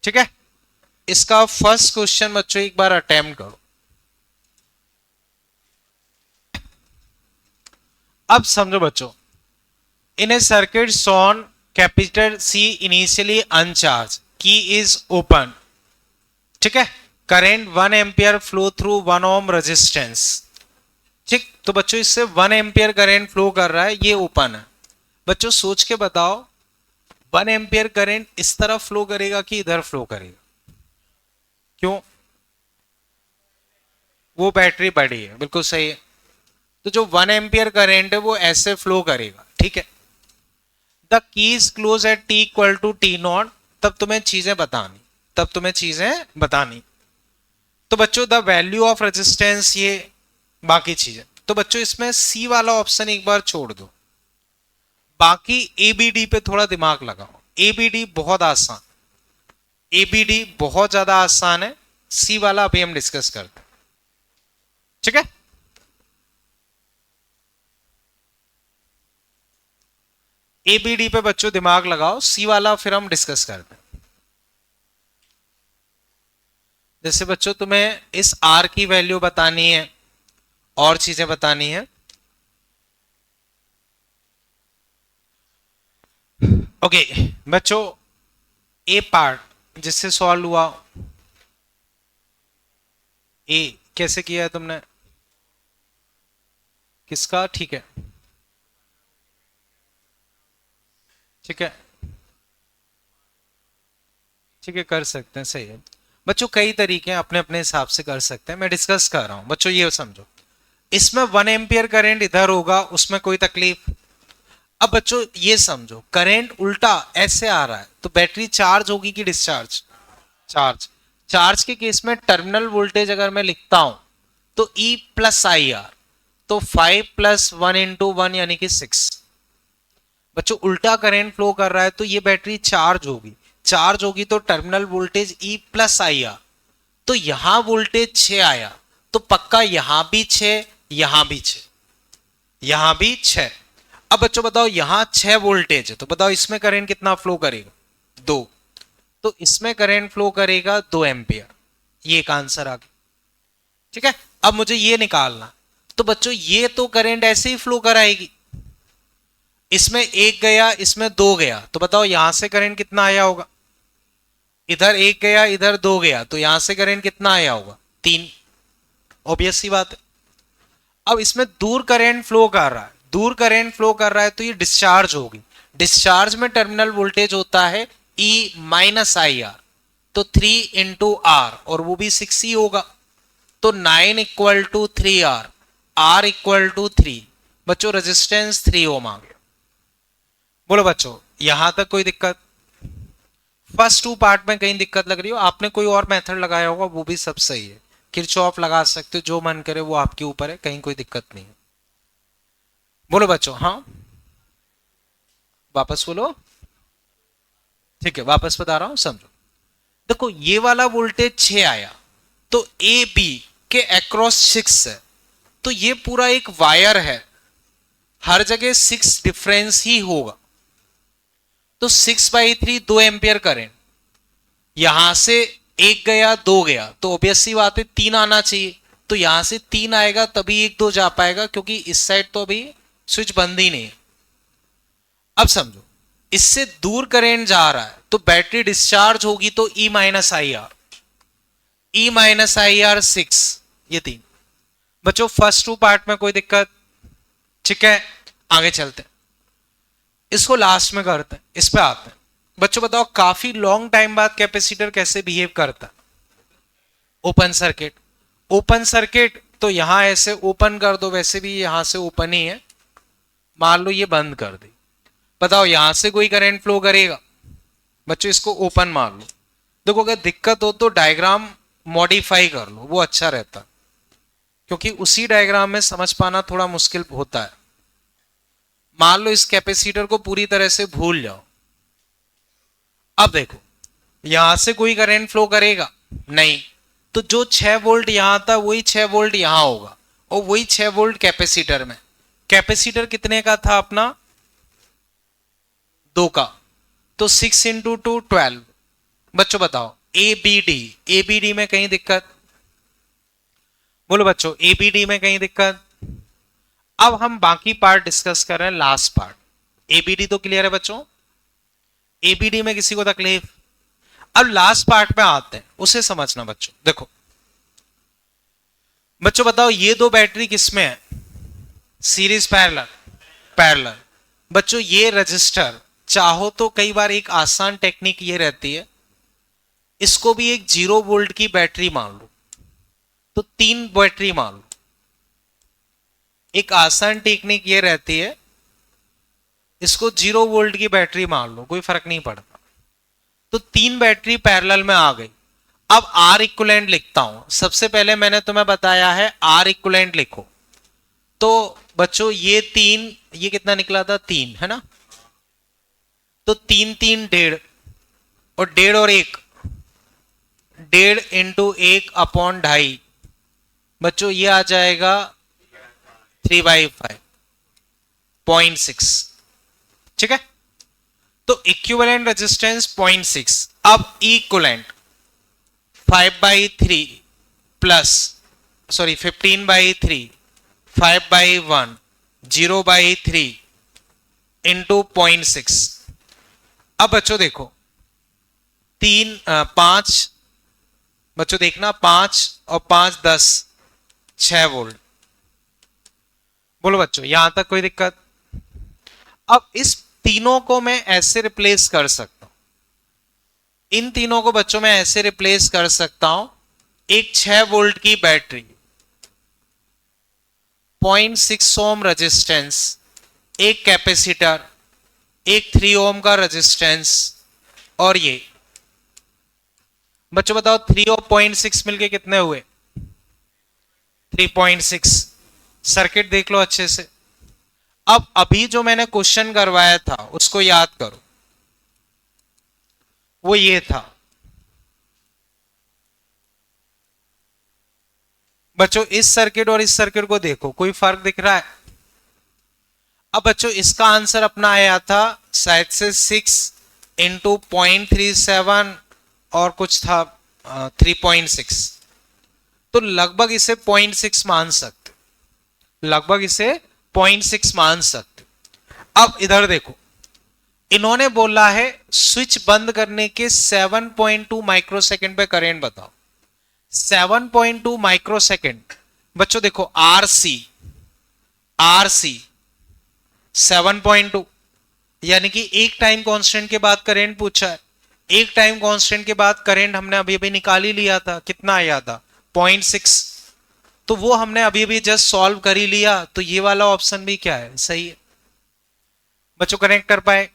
ठीक है? इसका फर्स्ट क्वेश्चन बच्चों एक बार अटेम्प्ट करो। अब समझो बच्चों, in a circuit shown capital C initially uncharged, key is open, ठीक है? Current 1 ampere flow through 1 ohm resistance, ठीक? तो बच्चों इससे 1 एम्पियर करंट फ्लो कर रहा है, ये ओपन है। बच्चों सोच के बताओ 1 एम्पियर करंट इस तरफ फ्लो करेगा कि इधर फ्लो करेगा? क्यों? वो बैटरी बड़ी है, बिल्कुल सही है। तो जो 1 एम्पियर करंट है वो ऐसे फ्लो करेगा, ठीक है? The keys close at T equal to T not, तब तुम्हें चीजें बतानी, तब तुम्हें चीजें बतानी। तो बच्चों द वैल्यू ऑफ रेजिस्टेंस, ये बाकी चीजें। तो बच्चों इसमें सी वाला ऑप्शन एक बार छोड़ दो, बाकी एबीडी पे थोड़ा दिमाग लगाओ। एबीडी बहुत आसान, एबीडी बहुत ज्यादा आसान है, सी वाला अभी हम डिस्कस करते हैं, ठीक है? एबीडी पे बच्चों दिमाग लगाओ, सी वाला फिर हम डिस्कस करते हैं। जैसे बच्चों तुम्हें इस आर की वैल्यू बतानी है और चीजें बतानी है। ओके बच्चों, ए पार्ट जिससे सॉल्व हुआ, ए कैसे किया है तुमने, किसका? ठीक है, ठीक है, ठीक है, कर सकते हैं, सही है बच्चों। कई तरीके हैं, अपने अपने हिसाब से कर सकते हैं, मैं डिस्कस कर रहा हूं बच्चों। ये समझो इसमें 1 एम्पियर करंट इधर होगा, उसमें कोई तकलीफ। अब बच्चों ये समझो करंट उल्टा ऐसे आ रहा है, तो बैटरी चार्ज होगी कि डिस्चार्ज? चार्ज। चार्ज के केस में टर्मिनल वोल्टेज अगर मैं लिखता हूं तो E प्लस आई आर, तो 5 + 1 × 1 यानी कि 6। बच्चों उल्टा करंट फ्लो कर रहा है तो ये बैटरी चार्ज होगी, चार्ज होगी तो terminal voltage E plus I R, तो यहां वोल्टेज 6 आया, तो पक्का यहां भी 6, यहां भी 6, यहां भी 6। अब बच्चों बताओ यहां 6 वोल्टेज है, तो बताओ इसमें करंट कितना फ्लो करेगा? 2, तो इसमें करंट फ्लो करेगा 2 एम्पियर। ये एक आंसर आ गया, ठीक है? अब मुझे ये निकालना, तो बच्चों ये तो करंट ऐसे ही फ्लो कराएगी, इसमें 1 गया, इसमें 2 गया, तो बताओ यहां से करंट कितना आया होगा? इधर 1 गया, इधर 2 गया, तो यहां से करंट कितना आया होगा? 3। ऑब्वियस सी बात है। अब इसमें दूर करंट फ्लो कर रहा है, दूर करंट फ्लो कर रहा है तो ये डिस्चार्ज होगी, डिस्चार्ज में टर्मिनल वोल्टेज होता है E माइनस आई आर, तो 3 × R, और वो भी 6 ही होगा, तो 9 = 3R, R = 3। बच्चों रेजिस्टेंस 3 ओम आ गया। बोलो बच्चों यहां तक कोई दिक्कत? फर्स्ट 2 पार्ट में कहीं दिक्कत लग रही हो, आपने कोई और मेथड लगाया होगा वो भी सब सही है, किरचॉफ लगा सकते हो, जो मन करे वो आपके ऊपर है, कहीं कोई दिक्कत नहीं है। बोलो बच्चों, हाँ वापस बोलो। ठीक है, वापस बता रहा हूं, समझो। देखो ये वाला वोल्टेज 6 आया, तो ए बी के अक्रॉस 6 है, तो ये पूरा एक वायर है, हर जगह 6 डिफरेंस ही होगा। तो 6/3 2 एम्पियर करेंट, यहां से एक गया, दो गया, तो ऑब्वियस सी बात है 3 आना चाहिए। तो यहां से 3 आएगा तभी 1 2 जा पाएगा, क्योंकि इस साइड तो अभी स्विच बंद ही नहीं है। अब समझो, इससे दूर करंट जा रहा है तो बैटरी डिस्चार्ज होगी, तो E minus I R, E minus I R 6, ये 3। बच्चों फर्स्ट 2 पार्ट में कोई दिक्कत? ठीक है, आगे चलते हैं, इसको लास्ट में करते हैं, इस पे आते हैं। बच्चों बताओ काफी लॉन्ग टाइम बाद कैपेसिटर कैसे बिहेव करता है? Open circuit. ओपन सर्किट तो यहां ऐसे ओपन कर दो, वैसे भी यहां से ओपन ही है, मान लो ये बंद कर दी, बताओ यहां से कोई करंट फ्लो करेगा? बच्चों इसको ओपन मान लो। देखो अगर दिक्कत हो तो डायग्राम मॉडिफाई कर लो, वो अच्छा रहता, क्योंकि उसी डायग्राम में समझ पाना थोड़ा मुश्किल होता है। मान लो इस कैपेसिटर को पूरी तरह से भूल जाओ। अब देखो यहां से कोई करंट फ्लो करेगा नहीं, तो जो 6 वोल्ट यहां था वही 6 वोल्ट यहां होगा, और वही 6 वोल्ट कैपेसिटर में। कैपेसिटर कितने का था अपना? 2 का, तो 6 इंटू 2 12। बच्चों बताओ एबीडी, एबीडी में कहीं दिक्कत? बोलो बच्चों एबीडी में कहीं दिक्कत? अब हम बाकी पार्ट डिस्कस कर रहे हैं, लास्ट पार्ट। एबीडी तो क्लियर है बच्चों? एबीडी में किसी को तकलीफ? अब लास्ट पार्ट में आते हैं, उसे समझना बच्चों। देखो बच्चों बताओ ये दो बैटरी किसमें है? Series parallel, parallel. बच्चों ये रजिस्टर चाहो तो कई बार एक आसान टेक्निक ये रहती है, इसको भी एक 0 वोल्ट की बैटरी मान लो, तो 3 बैटरी मान लो। एक आसान टेक्निक ये रहती है, इसको 0 वोल्ट की बैटरी मान लो, कोई फर्क नहीं पड़ता। तो 3 बैटरी पैरेलल में आ गई। अब आर इक्विवेलेंट लिखता हूं। सबसे पहले मैंने तुम्हें बताया है आर इक्विवेलेंट लिखो, तो बच्चों ये 3, ये कितना निकला था? 3 है ना, तो 3 3 1.5, और 1.5 और 1, 1.5 इंटू 1 अपॉन 2.5, बच्चों ये आ जाएगा 3/5, 0.6। ठीक है, तो इक्विवेलेंट रेजिस्टेंस 0.6। अब इक्विवेलेंट 5/3 प्लस, सॉरी 15/3, 5/1, 0/3 इंटू 0.6। अब बच्चों देखो 5, बच्चों देखना 5 और 5 10, 6 वोल्ट। बोलो बच्चों यहां तक कोई दिक्कत? अब इस तीनों को मैं ऐसे रिप्लेस कर सकता हूं, इन तीनों को बच्चों मैं ऐसे रिप्लेस कर सकता हूं। एक 6 वोल्ट की बैटरी, 0.6 ओम रेजिस्टेंस, एक कैपेसिटर, एक 3 ओम का रेजिस्टेंस, और ये बच्चों बताओ 3 और 0.6 मिलके कितने हुए? 3.6। सर्किट देख लो अच्छे से। अब अभी जो मैंने क्वेश्चन करवाया था उसको याद करो, वो ये था बच्चों। इस सर्किट और इस सर्किट को देखो, कोई फर्क दिख रहा है? अब बच्चों इसका आंसर अपना आया था शायद से 6 इंटू 0.37 और कुछ था 3.6, तो लगभग इसे 0.6 मान सकते, लगभग इसे 0.6 मान सकते। अब इधर देखो, इन्होंने बोला है स्विच बंद करने के 7.2 माइक्रोसेकंड पे करंट बताओ। 7.2 माइक्रोसेकंड, बच्चों देखो आरसी, आरसी 7.2, यानी कि एक टाइम कांस्टेंट के बाद करंट पूछा है। एक टाइम कांस्टेंट के बाद करंट हमने अभी अभी निकाल ही लिया था, कितना आया था? 0.6, तो वो हमने अभी अभी जस्ट सॉल्व कर ही लिया, तो ये वाला ऑप्शन भी क्या है? सही है। बच्चों कनेक्ट कर पाए?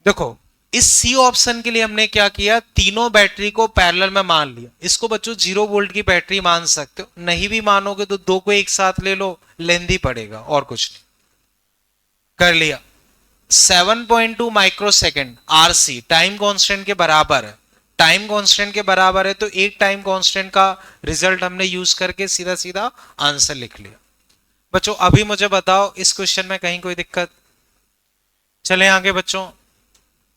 देखो इस सी ऑप्शन के लिए हमने क्या किया, तीनों बैटरी को पैरेलल में मान लिया। इसको बच्चों 0 वोल्ट की बैटरी मान सकते हो, नहीं भी मानोगे तो दो को एक साथ ले लो, लेंदी पड़ेगा और कुछ नहीं। कर लिया। 7.2 माइक्रोसेकंड आरसी टाइम कांस्टेंट के बराबर है, टाइम कांस्टेंट के बराबर है, तो एक टाइम कांस्टेंट का रिजल्ट हमने यूज करके सीधा सीधा आंसर लिख लिया। बच्चों अभी मुझे बताओ इस क्वेश्चन में कहीं कोई दिक्कत? चले आगे बच्चों,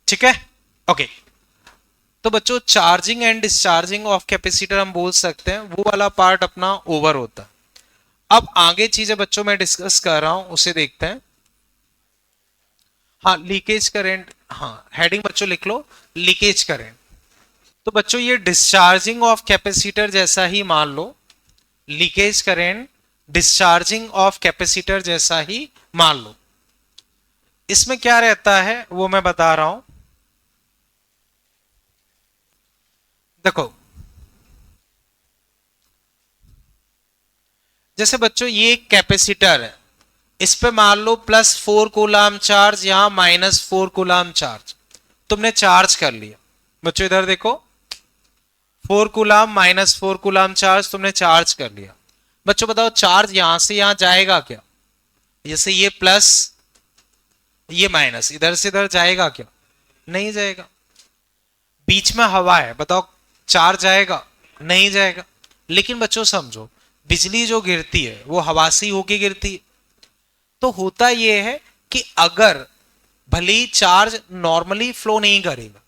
ठीक है, ओके। तो बच्चों charging and discharging of capacitor हम बोल सकते हैं, वो वाला पार्ट अपना ओवर होता है। अब आगे चीजें बच्चों मैं डिस्कस कर रहा हूं उसे देखते हैं। हाँ लीकेज करेंट, हाँ हेडिंग बच्चों लिख लो, लीकेज करेंट। तो बच्चों ये डिस्चार्जिंग ऑफ कैपेसिटर जैसा ही मान लो, leakage current discharging of capacitor जैसा ही मान लो। इसमें क्या रहता है वो मैं बता रहा हूं। देखो जैसे बच्चों ये एक कैपेसिटर है, इस पे मान लो +4 कूलाम चार्ज, यहां -4 कूलाम चार्ज, तुमने चार्ज कर लिया। बच्चों इधर देखो, 4 कूलाम -4 कूलाम चार्ज तुमने चार्ज कर लिया। बच्चों बताओ चार्ज यहां से यहां जाएगा क्या? जैसे ये प्लस ये माइनस, इधर से इधर जाएगा क्या? नहीं जाएगा। बीच में हवा है, बताओ चार्ज जाएगा? नहीं जाएगा। लेकिन बच्चों समझो, बिजली जो गिरती है वो हवा से ही होके गिरती है। तो होता यह है कि अगर भले ही चार्ज नॉर्मली फ्लो नहीं करेगा,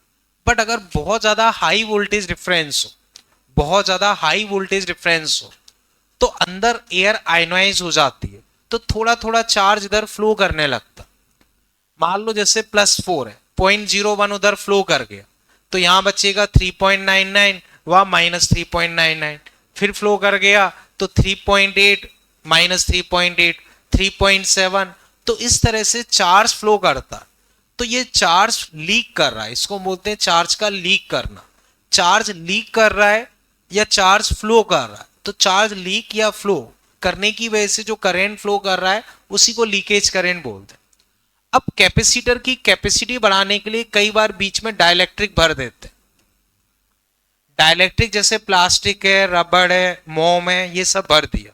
बट अगर बहुत ज्यादा हाई वोल्टेज डिफरेंस हो, बहुत ज्यादा हाई वोल्टेज डिफरेंस हो, तो अंदर एयर आयनाइज हो जाती है, तो थोड़ा थोड़ा चार्ज इधर फ्लो करने लगता। मान लो जैसे +4 है, 0.01 उधर फ्लो कर गया, तो यहां बचेगा 3.99, वहां -3.99, फिर फ्लो कर गया तो 3.8 -3.8, 3.7, तो इस तरह से चार्ज फ्लो करता। तो ये चार्ज लीक कर रहा है, इसको बोलते हैं चार्ज का लीक करना। चार्ज लीक कर रहा है या चार्ज फ्लो कर रहा है, तो चार्ज लीक या फ्लो करने की वजह से जो करंट फ्लो कर रहा है उसी को लीकेज करंट बोलते हैं। अब कैपेसिटर की कैपेसिटी बढ़ाने के लिए कई बार बीच में डाइलेक्ट्रिक भर देते हैं। डाइलेक्ट्रिक जैसे प्लास्टिक है, रबड़ है, मोम है, ये सब भर दिया।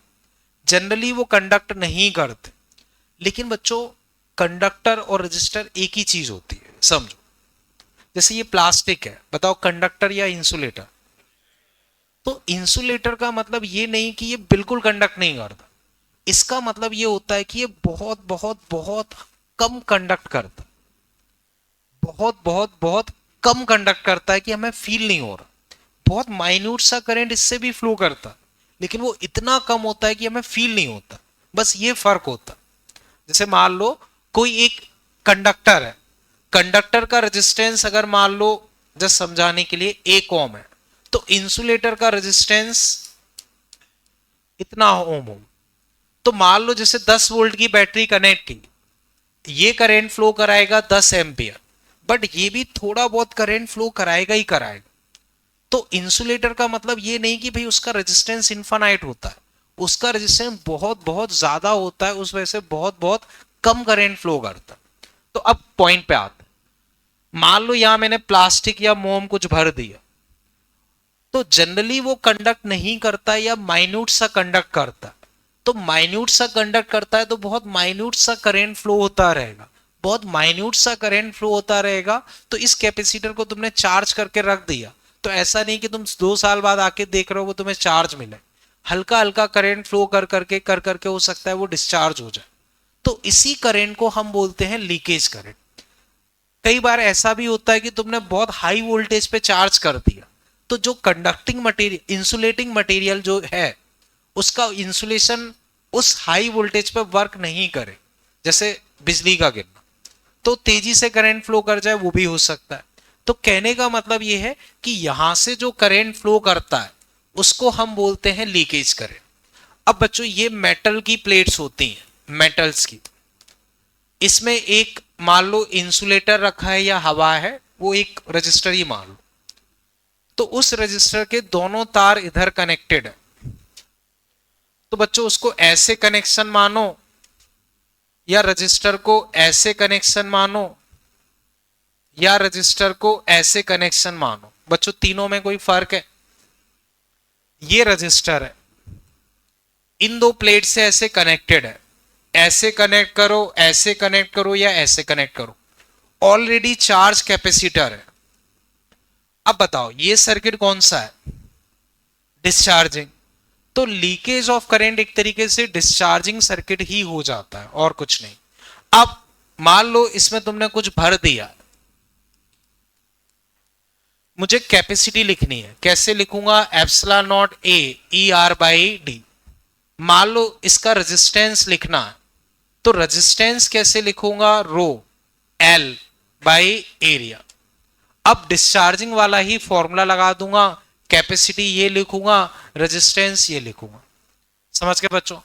जनरली वो कंडक्ट नहीं करते, लेकिन बच्चों कंडक्टर और रजिस्टर एक ही चीज होती है, समझो। जैसे ये प्लास्टिक है, बताओ कंडक्टर या इंसुलेटर? तो इंसुलेटर का मतलब ये नहीं कि ये बिल्कुल कंडक्ट नहीं करता, इसका मतलब ये होता है कि ये बहुत बहुत बहुत कम कंडक्ट करता, बहुत बहुत बहुत कम कंडक्ट करता है कि हमें फील नहीं हो रहा। बहुत माइन्यूट सा करंट इससे भी फ्लो करता, लेकिन वो इतना कम होता है कि हमें फील नहीं होता, बस ये फर्क होता। जैसे मान लो कोई एक कंडक्टर है, कंडक्टर का रेजिस्टेंस अगर मान लो जस्ट समझाने के लिए 1 ओम है, तो इंसुलेटर का रेजिस्टेंस इतना ओम हो। तो मान लो जैसे 10 वोल्ट की बैटरी कनेक्ट की, ये करंट फ्लो कराएगा 10 एम्पियर, बट ये भी थोड़ा बहुत करंट फ्लो कराएगा ही कराएगा। तो इंसुलेटर का मतलब ये नहीं कि भाई उसका रेजिस्टेंस इनफाइनाइट होता है, उसका रेजिस्टेंस बहुत बहुत ज्यादा होता है, उस वजह से बहुत बहुत कम करंट फ्लो करता है। तो अब पॉइंट पे आते, मान लो यहां मैंने प्लास्टिक या मोम कुछ भर दिया, तो जनरली वो कंडक्ट नहीं करता या माइन्यूट सा कंडक्ट करता है। तो माइन्यूट सा कंडक्ट करता है तो बहुत माइन्यूट सा करंट फ्लो होता रहेगा, बहुत माइन्यूट सा करंट फ्लो होता रहेगा। तो इस कैपेसिटर को तुमने चार्ज करके रख दिया, तो ऐसा नहीं कि तुम 2 साल बाद आके देख रहे हो वो तुम्हें चार्ज मिले, हल्का हल्का करंट फ्लो कर करके हो सकता है वो डिस्चार्ज हो जाए। तो इसी करंट को हम बोलते हैं लीकेज करंट। कई बार ऐसा भी होता है कि तुमने बहुत हाई वोल्टेज पे चार्ज कर दिया, तो जो कंडक्टिंग मटेरियल, इंसुलेटिंग मटेरियल जो है, उसका इंसुलेशन उस हाई वोल्टेज पे वर्क नहीं करे, जैसे बिजली का गिरना, तो तेजी से करंट फ्लो कर जाए, वो भी हो सकता है। तो कहने का मतलब ये है कि यहां से जो करंट फ्लो करता है उसको हम बोलते हैं लीकेज करंट। अब बच्चों ये मेटल की प्लेट्स होती हैं, मेटल्स की, इसमें एक मान लो इंसुलेटर रखा है या हवा है, वो एक रजिस्टर ही मान लो, तो उस रजिस्टर के दोनों तार इधर कनेक्टेड है, तो बच्चों उसको ऐसे कनेक्शन मानो या रजिस्टर को ऐसे कनेक्शन मानो, या रजिस्टर को ऐसे कनेक्शन मानो। बच्चों तीनों में कोई फर्क है? ये रजिस्टर है, इन दो प्लेट से ऐसे कनेक्टेड है, ऐसे कनेक्ट करो, ऐसे कनेक्ट करो या ऐसे कनेक्ट करो, ऑलरेडी चार्ज कैपेसिटर है। अब बताओ ये सर्किट कौन सा है? डिस्चार्जिंग। तो लीकेज ऑफ करंट एक तरीके से डिस्चार्जिंग सर्किट ही हो जाता है और कुछ नहीं। अब मान लो इसमें तुमने कुछ भर दिया, मुझे कैपेसिटी लिखनी है, कैसे लिखूंगा? Epsilon not a E R by D. मान लो इसका रेजिस्टेंस लिखना है, तो रेजिस्टेंस कैसे लिखूंगा? Rho L by area. अब डिस्चार्जिंग वाला ही फॉर्मूला लगा दूंगा, कैपेसिटी ये लिखूंगा, रेजिस्टेंस ये लिखूंगा। समझ गए बच्चों?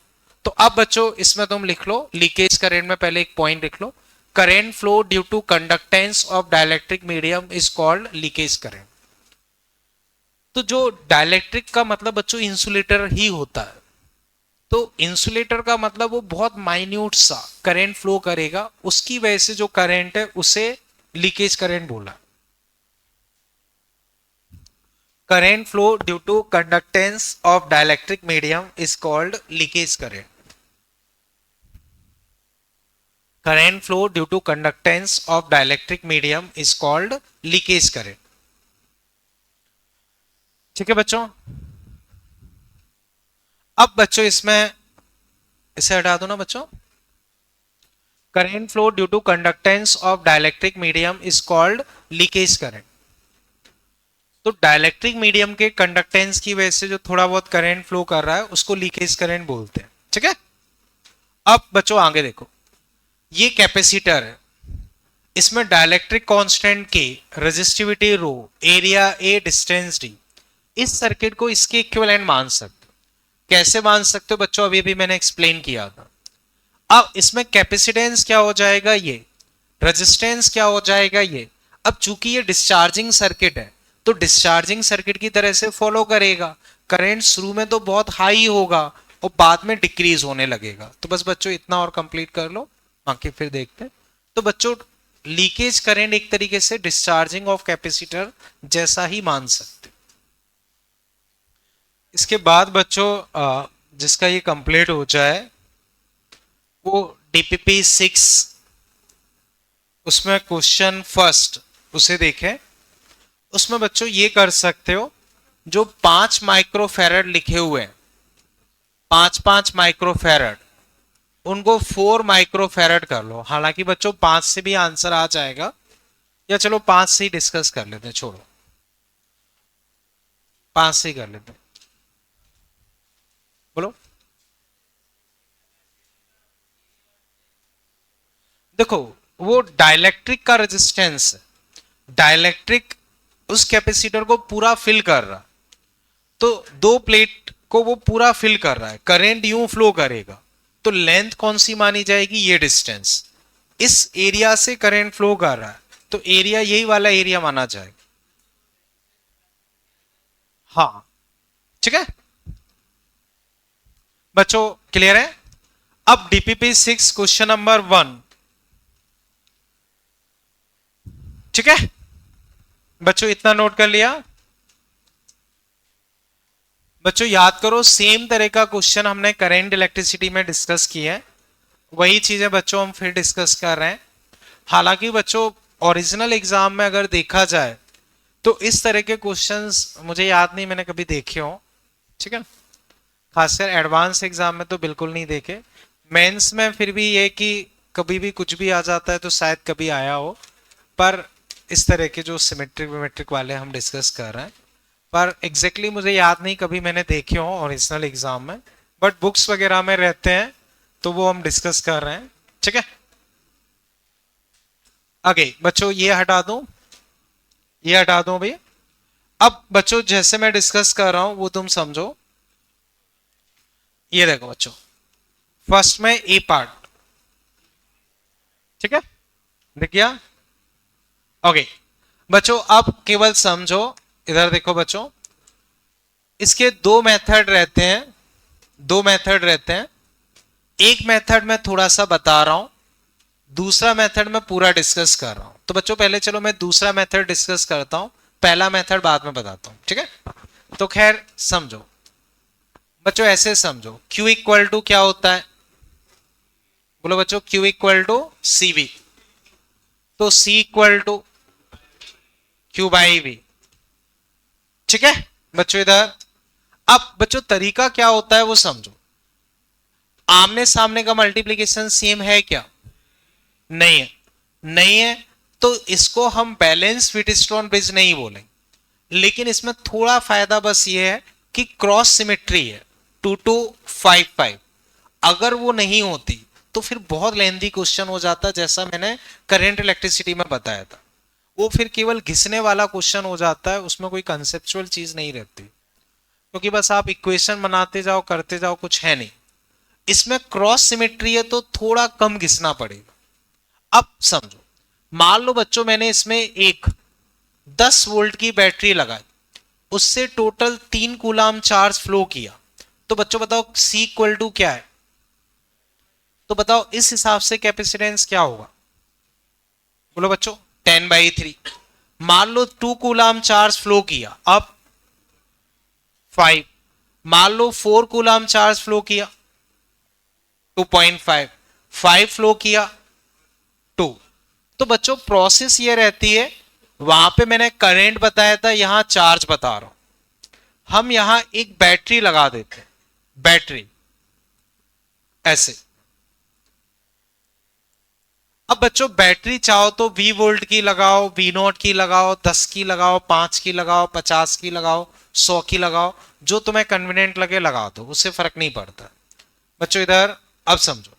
तो अब बच्चों इसमें तुम लिख लो लीकेज करंट में पहले एक पॉइंट लिख लो, current flow due to conductance of dielectric medium is called leakage current. तो जो डाइलेक्ट्रिक का मतलब बच्चों इंसुलेटर ही होता है, तो इंसुलेटर का मतलब वो बहुत माइन्यूट सा करंट फ्लो करेगा, उसकी वजह से जो करंट है उसे लीकेज करंट बोला। current flow due to conductance of dielectric medium is called leakage current. Current flow due to conductance of dielectric medium is called leakage current. ठीक है बच्चों? अब बच्चों इसमें इसे हटा दो ना बच्चों। current flow due to conductance of dielectric medium is called leakage current. तो डाइलेक्ट्रिक मीडियम के कंडक्टेंस की वजह से जो थोड़ा बहुत करंट फ्लो कर रहा है उसको लीकेज करंट बोलते हैं। ठीक है? अब बच्चों आगे देखो, ये कैपेसिटर है, इसमें dielectric constant K, resistivity rho, area A, distance D. इस सर्किट को इसके इक्विवेलेंट मान सकते हो। कैसे मान सकते हो बच्चों? अभी मैंने एक्सप्लेन किया था। अब इसमें कैपेसिटेंस क्या हो जाएगा? ये। रेजिस्टेंस क्या हो जाएगा? ये। अब चूंकि ये डिस्चार्जिंग सर्किट है तो डिस्चार्जिंग सर्किट की तरह से फॉलो करेगा। करंट शुरू में तो बहुत हाई होगा और बाद में डिक्रीज होने लगेगा। तो बस बच्चों इतना और कंप्लीट कर लो, बाकी फिर देखते हैं। तो बच्चों लीकेज करंट एक तरीके से डिस्चार्जिंग ऑफ कैपेसिटर जैसा ही मान सकते। इसके बाद बच्चों जिसका ये कंप्लीट हो जाए वो डीपीपी 6, उसमें क्वेश्चन फर्स्ट उसे देखें। उसमें बच्चों ये कर सकते हो, जो 5 माइक्रोफैरड लिखे हुए हैं, 5 माइक्रोफैरड, उनको 4 माइक्रोफैरड कर लो। हालांकि बच्चों 5 से भी आंसर आ जाएगा, या चलो 5 से ही डिस्कस कर लेते हैं, छोड़ो 5 से ही कर लेते हैं। बोलो। देखो वो डाइलेक्ट्रिक का रेजिस्टेंस है, डाइलेक्ट्रिक उस कैपेसिटर को पूरा फिल कर रहा, तो दो प्लेट को वो पूरा फिल कर रहा है, करंट यूं फ्लो करेगा, तो लेंथ कौन सी मानी जाएगी? ये डिस्टेंस। इस एरिया से करंट फ्लो कर रहा है तो एरिया यही वाला एरिया माना जाएगा। हाँ ठीक है बच्चों, क्लियर है? अब डीपीपी 6 क्वेश्चन नंबर 1, ठीक है बच्चों, इतना नोट कर लिया? बच्चों याद करो, सेम तरह का क्वेश्चन हमने करंट इलेक्ट्रिसिटी में डिस्कस किया है, वही चीजें बच्चों हम फिर डिस्कस कर रहे हैं। हालांकि बच्चों ओरिजिनल एग्जाम में अगर देखा जाए तो इस तरह के क्वेश्चंस मुझे याद नहीं मैंने कभी देखे हो, ठीक है? खासकर एडवांस एग्जाम में तो बिल्कुल नहीं देखे। मेंस में फिर भी ये कि कभी भी कुछ भी आ जाता है तो शायद कभी आया हो, पर इस तरह के जो सिमेट्रिक विमेट्रिक वाले हम डिस्कस कर रहे हैं, पर एग्जैक्टली मुझे याद नहीं कभी मैंने देखे हो ओरिजिनल एग्जाम में, बट बुक्स वगैरह में रहते हैं तो वो हम डिस्कस कर रहे हैं। ठीक है, आगे बच्चों ये हटा दूं, ये हटा दूं भाई। अब बच्चों जैसे मैं डिस्कस कर रहा हूं वो तुम समझो। ये देखो बच्चों, फर्स्ट में ए पार्ट, ठीक है, दिख गया? ओके बच्चों, अब केवल समझो, इधर देखो बच्चों, इसके दो मेथड रहते हैं, दो मेथड रहते हैं। एक मेथड में थोड़ा सा बता रहा हूं, दूसरा मेथड में पूरा डिस्कस कर रहा हूं। तो बच्चों पहले चलो मैं दूसरा मेथड डिस्कस करता हूं, पहला मेथड बाद में बताता हूं, ठीक है। तो खैर समझो बच्चों, ऐसे समझो Q इक्वल टू क्या होता है, बोलो बच्चों, Q इक्वल टू CV, तो C equal to Q by V, ठीक है बच्चों। इधर अब बच्चों तरीका क्या होता है वो समझो। आमने सामने का मल्टीप्लीकेशन सेम है क्या? नहीं है, नहीं है, तो इसको हम बैलेंस व्हीटस्टोन ब्रिज नहीं बोलेंगे, लेकिन इसमें थोड़ा फायदा बस ये है कि क्रॉस सिमेट्री है 2255। अगर वो नहीं होती तो फिर बहुत लेंथी क्वेश्चन हो जाता, जैसा मैंने करंट इलेक्ट्रिसिटी में बताया था। वो फिर केवल घिसने वाला क्वेश्चन हो जाता है, उसमें कोई कंसेप्चुअल चीज नहीं रहती, क्योंकि बस आप इक्वेशन बनाते जाओ करते जाओ, कुछ है नहीं। इसमें क्रॉस सिमेट्री है तो थोड़ा कम घिसना पड़ेगा। अब समझो, मान लो बच्चों मैंने इसमें एक 10 वोल्ट की बैटरी लगाई, उससे टोटल 3 कूलाम चार्ज फ्लो किया, तो बच्चों बताओ C इक्वल टू क्या है? तो बताओ इस हिसाब से कैपेसिटेंस क्या होगा, बोलो बच्चों 10/3। मान लो 2 कूलाम चार्ज फ्लो किया, अब 5। मान लो 4 कूलाम चार्ज फ्लो किया, 2.5। 5 फ्लो किया, 2। तो बच्चों प्रोसेस ये रहती है, वहां पे मैंने करंट बताया था, यहां चार्ज बता रहा हूं। हम यहां एक बैटरी लगा देते हैं, बैटरी ऐसे। अब बच्चों बैटरी चाहो तो 20 वोल्ट की लगाओ, V0 की लगाओ, 10 की लगाओ, 5 की लगाओ, 50 की लगाओ, 100 की लगाओ, जो तुम्हें कन्वीनियंट लगे लगा दो, उससे फर्क नहीं पड़ता बच्चों। इधर अब समझो,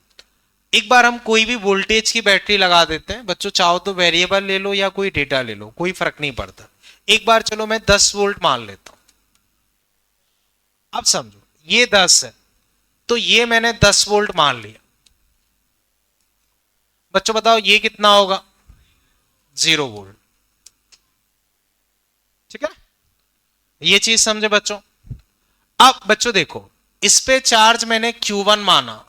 एक बार हम कोई भी वोल्टेज की बैटरी लगा देते हैं बच्चों, चाहो तो वेरिएबल ले लो या कोई डेटा ले लो, कोई फर्क नहीं पड़ता। एक बार चलो मैं 10 वोल्ट मान लेता हूं। अब समझो ये 10 है, तो ये मैंने 10 वोल्ट मान लिया। बच्चों बताओ ये कितना होगा? 0 वोल्ट, ठीक है। ये चीज समझे बच्चों। अब बच्चों देखो, इस पे चार्ज मैंने Q1 माना,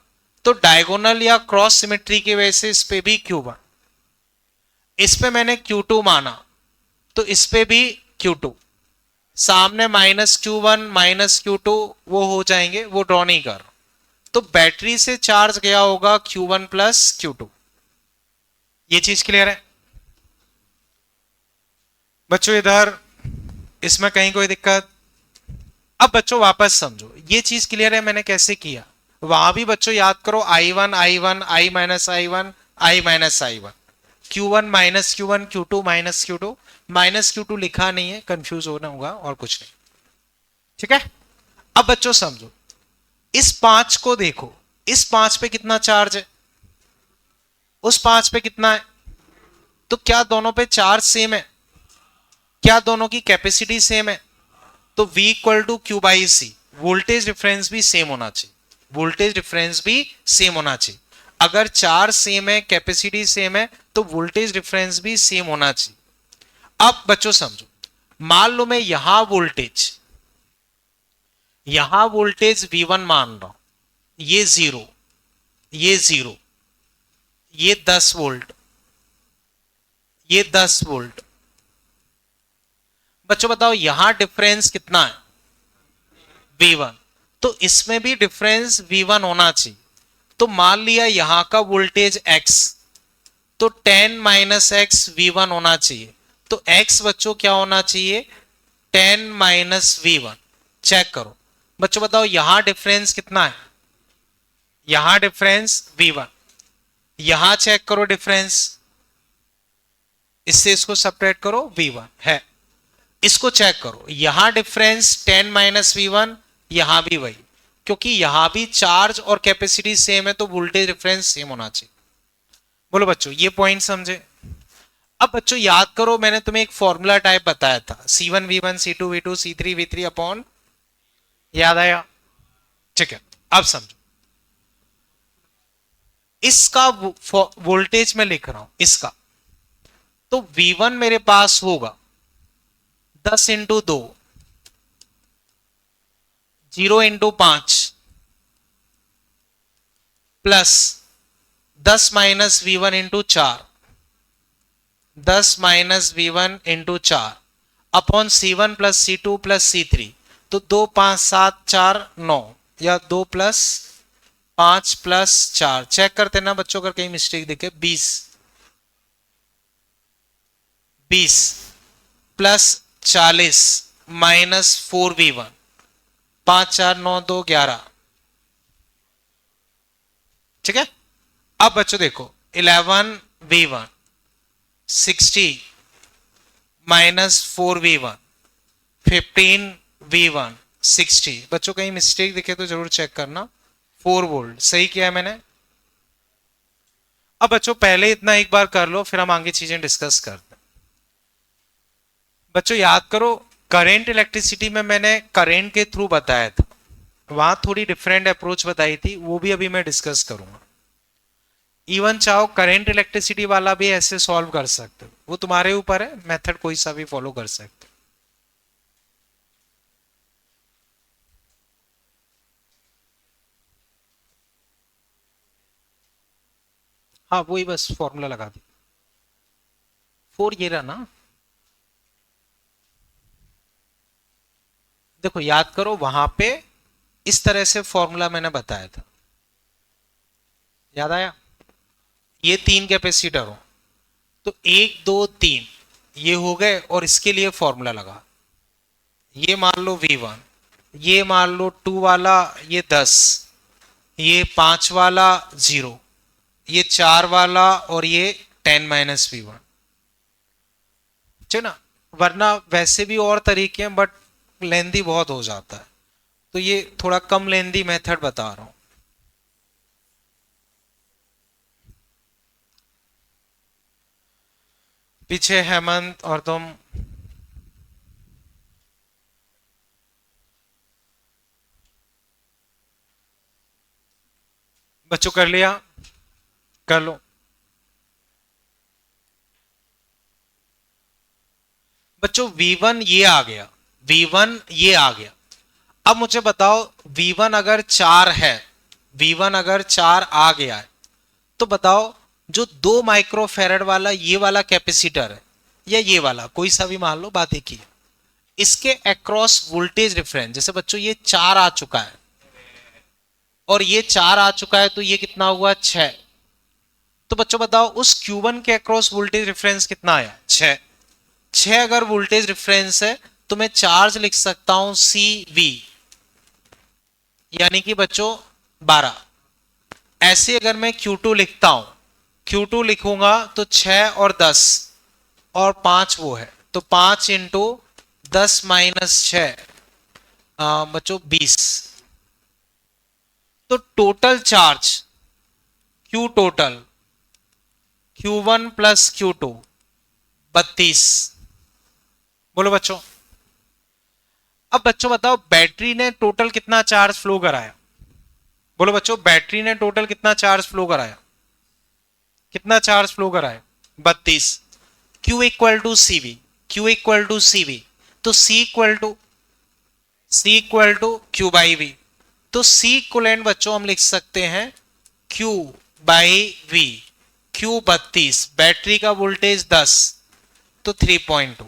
तो डायगोनल या क्रॉस सिमेट्री की वजह से इस पे भी Q1। इस पे मैंने Q2 माना, तो इस पे भी Q2। सामने -Q1 -Q2 वो हो जाएंगे, वो ड्रॉ नहीं कर। तो बैटरी से चार्ज गया होगा Q1 प्लस Q2। ये चीज क्लियर है बच्चों? इधर इसमें कहीं कोई दिक्कत? अब बच्चों वापस समझो, ये चीज क्लियर है मैंने कैसे किया। वहां भी बच्चों याद करो, I1 I1 I minus I1 I minus I1, Q1 minus Q1 Q2 minus Q2। Minus Q2 लिखा नहीं है, कंफ्यूज होना होगा और कुछ नहीं, ठीक है। अब बच्चों समझो, इस 5 को देखो, इस 5 पे कितना चार्ज है, उस 5 पे कितना है, तो क्या दोनों पे चार्ज सेम है? क्या दोनों की कैपेसिटी सेम है? तो V equal to Q by C, voltage difference भी सेम होना चाहिए, वोल्टेज डिफरेंस भी सेम होना चाहिए। अगर चार्ज सेम है, कैपेसिटी सेम है, तो वोल्टेज डिफरेंस भी सेम होना चाहिए। अब बच्चों समझो, मान लो मैं यहां वोल्टेज V1 मान रहा हूं, ये 0, ये 0, ये 10 वोल्ट, ये 10 वोल्ट। बच्चों बताओ यहां डिफरेंस कितना है? V1। तो इसमें भी डिफरेंस V1 होना चाहिए। तो मान लिया यहां का वोल्टेज X, तो 10 माइनस एक्स V1 होना चाहिए। तो X बच्चों क्या होना चाहिए? 10 माइनस V1। चेक करो बच्चों, बताओ यहां डिफरेंस कितना है? यहां डिफरेंस V1। यहां चेक करो डिफरेंस, इससे इसको सेपरेट करो, V1 है। इसको चेक करो, यहां डिफरेंस 10 माइनस V1, यहां भी वही, क्योंकि यहां भी चार्ज और कैपेसिटी सेम है, तो वोल्टेज डिफरेंस सेम होना चाहिए। बोलो बच्चों ये पॉइंट समझे? अब बच्चों याद करो, मैंने तुम्हें एक फॉर्मूला टाइप बताया था, C1 V1 C2 V2 C3 V3 upon, याद आया? ठीक है। अब समझो, इसका वोल्टेज मैं लिख रहा हूं इसका, तो V1 मेरे पास होगा 10 into 2, 0 into 5 plus 10 minus V1 into 4, 10 minus V1 into 4 upon C1 plus C2 plus C3। तो 2 5 7 4 9 या 2 प्लस 5 प्लस 4 चेक करते ना बच्चों, अगर कहीं मिस्टेक दिखे। 20 प्लस 40 माइनस 4V1। 5 4 9 2 11। ठीक है। अब बच्चों देखो 11V1 60 माइनस 4V1 15V1 60। बच्चों कहीं मिस्टेक दिखे तो जरूर चेक करना। 4 वोल्ट सही किया है मैंने। अब बच्चों पहले इतना एक बार कर लो, फिर हम आगे चीजें डिस्कस करते हैं। बच्चों याद करो, करंट इलेक्ट्रिसिटी में मैंने करंट के थ्रू बताया था, वहां थोड़ी डिफरेंट अप्रोच बताई थी, वो भी अभी मैं डिस्कस करूंगा। इवन चाहो करंट इलेक्ट्रिसिटी वाला भी ऐसे सॉल्व कर सकते हो, वो तुम्हारे ऊपर है, मेथड कोई सा भी फॉलो कर सकते हो। हाँ वही बस फॉर्मूला लगा दी। 4 ये रहा ना। देखो याद करो, वहां पे इस तरह से फॉर्मूला मैंने बताया था, याद आया। ये 3 कैपेसिटर हो तो 1 2 3 ये हो गए, और इसके लिए फॉर्मूला लगा। ये मान लो V1, ये मान लो 2 वाला ये 10, ये 5 वाला 0, ये 4 वाला, और ये 10 माइनस V1। ठीक ना। वरना वैसे भी और तरीके हैं, बट लेंदी बहुत हो जाता है, तो ये थोड़ा कम लेंदी मेथड बता रहा हूं। पीछे हेमंत और तुम। बच्चों कर लिया, कर लो। बच्चों V1 ये आ गया, V1 ये आ गया। अब मुझे बताओ V1 अगर 4 है, V1 अगर 4 आ गया है, तो बताओ जो 2 माइक्रोफेरेड वाला ये वाला कैपेसिटर है, या ये वाला कोई सा भी मान लो, बात एक ही है, इसके अक्रॉस वोल्टेज डिफरेंस, जैसे बच्चों ये 4 आ चुका है और ये 4 आ चुका है, तो ये कितना हुआ 6। तो बच्चों बताओ उस Q1 के अक्रॉस वोल्टेज डिफरेंस कितना आया 6। 6 अगर वोल्टेज डिफरेंस है तो मैं चार्ज लिख सकता हूं CV, यानी कि बच्चों 12। ऐसे अगर मैं Q2 लिखता हूं, Q2 लिखूंगा तो 6 और 10 और 5 वो है, तो 5 इंटू 10 माइनस 6 बच्चों 20। तो total charge Q total Q1 plus Q2 32। बोलो बच्चों। अब बच्चों बताओ बैटरी ने टोटल कितना चार्ज फ्लो कराया। बोलो बच्चों, बैटरी ने टोटल कितना चार्ज फ्लो कराया, कितना चार्ज फ्लो कराया 32। Q equal to CV, Q equal to CV, तो C equal to Q by V। तो C इक्वलेंट बच्चों हम लिख सकते हैं Q by V। Q 32, battery का वोल्टेज 10, तो 3.2।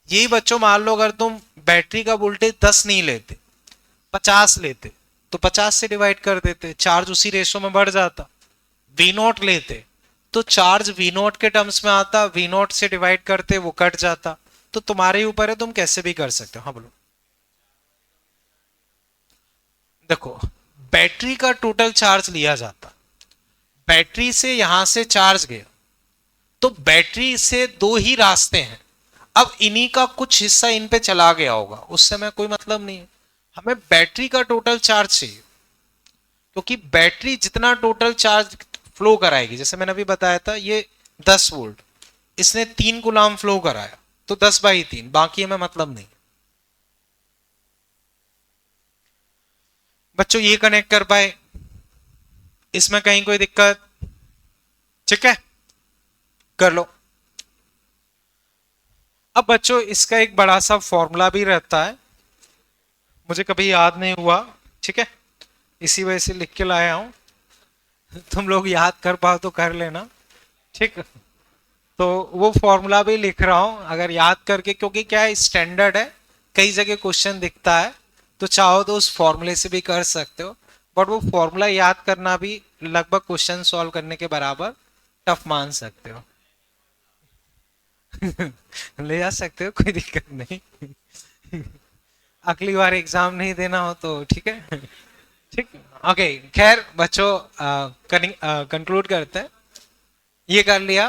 यही बच्चों मान लो अगर तुम बैटरी का वोल्टेज 10 नहीं लेते, 50 लेते, तो 50 से डिवाइड कर देते, चार्ज उसी रेशो में बढ़ जाता। V0 लेते तो चार्ज V0 के टर्म्स में आता, V0 से डिवाइड करते वो कट जाता। तो तुम्हारे ऊपर है, तुम कैसे भी कर सकते हो। हाँ बोलो। देखो बैटरी का टोटल चार्ज लिया जाता, बैटरी से यहां से चार्ज गया, तो बैटरी से दो ही रास्ते हैं। अब इन्हीं का कुछ हिस्सा इन पे चला गया होगा, उससे मैं कोई मतलब नहीं है, हमें बैटरी का टोटल चार्ज चाहिए। क्योंकि बैटरी जितना टोटल चार्ज फ्लो कराएगी, जैसे मैंने अभी बताया था ये 10 वोल्ट, इसने 3 गुलाम फ्लो कराया, तो 10/3, बाकी हमें मतलब नहीं। बच्चों ये कनेक्ट कर पाए, इसमें कहीं कोई दिक्कत। ठीक है, कर लो। अब बच्चों इसका एक बड़ा सा फॉर्मूला भी रहता है, मुझे कभी याद नहीं हुआ, ठीक है, इसी वजह से लिख के लाया हूं। तुम लोग याद कर पाओ तो कर लेना, ठीक। तो वो फॉर्मूला भी लिख रहा हूं अगर याद करके, क्योंकि क्या है स्टैंडर्ड है, कई जगह क्वेश्चन दिखता है, तो चाहो तो उस फॉर्मूले से भी कर सकते हो, बट वो फॉर्मूला याद करना भी लगभग क्वेश्चन सॉल्व करने के बराबर टफ मान सकते हो। ले जा सकते हो, कोई दिक्कत नहीं। अगली बार एग्जाम नहीं देना हो तो ठीक है। ठीक, ओके। खैर बच्चों, कंक्लूड करते हैं। ये कर लिया,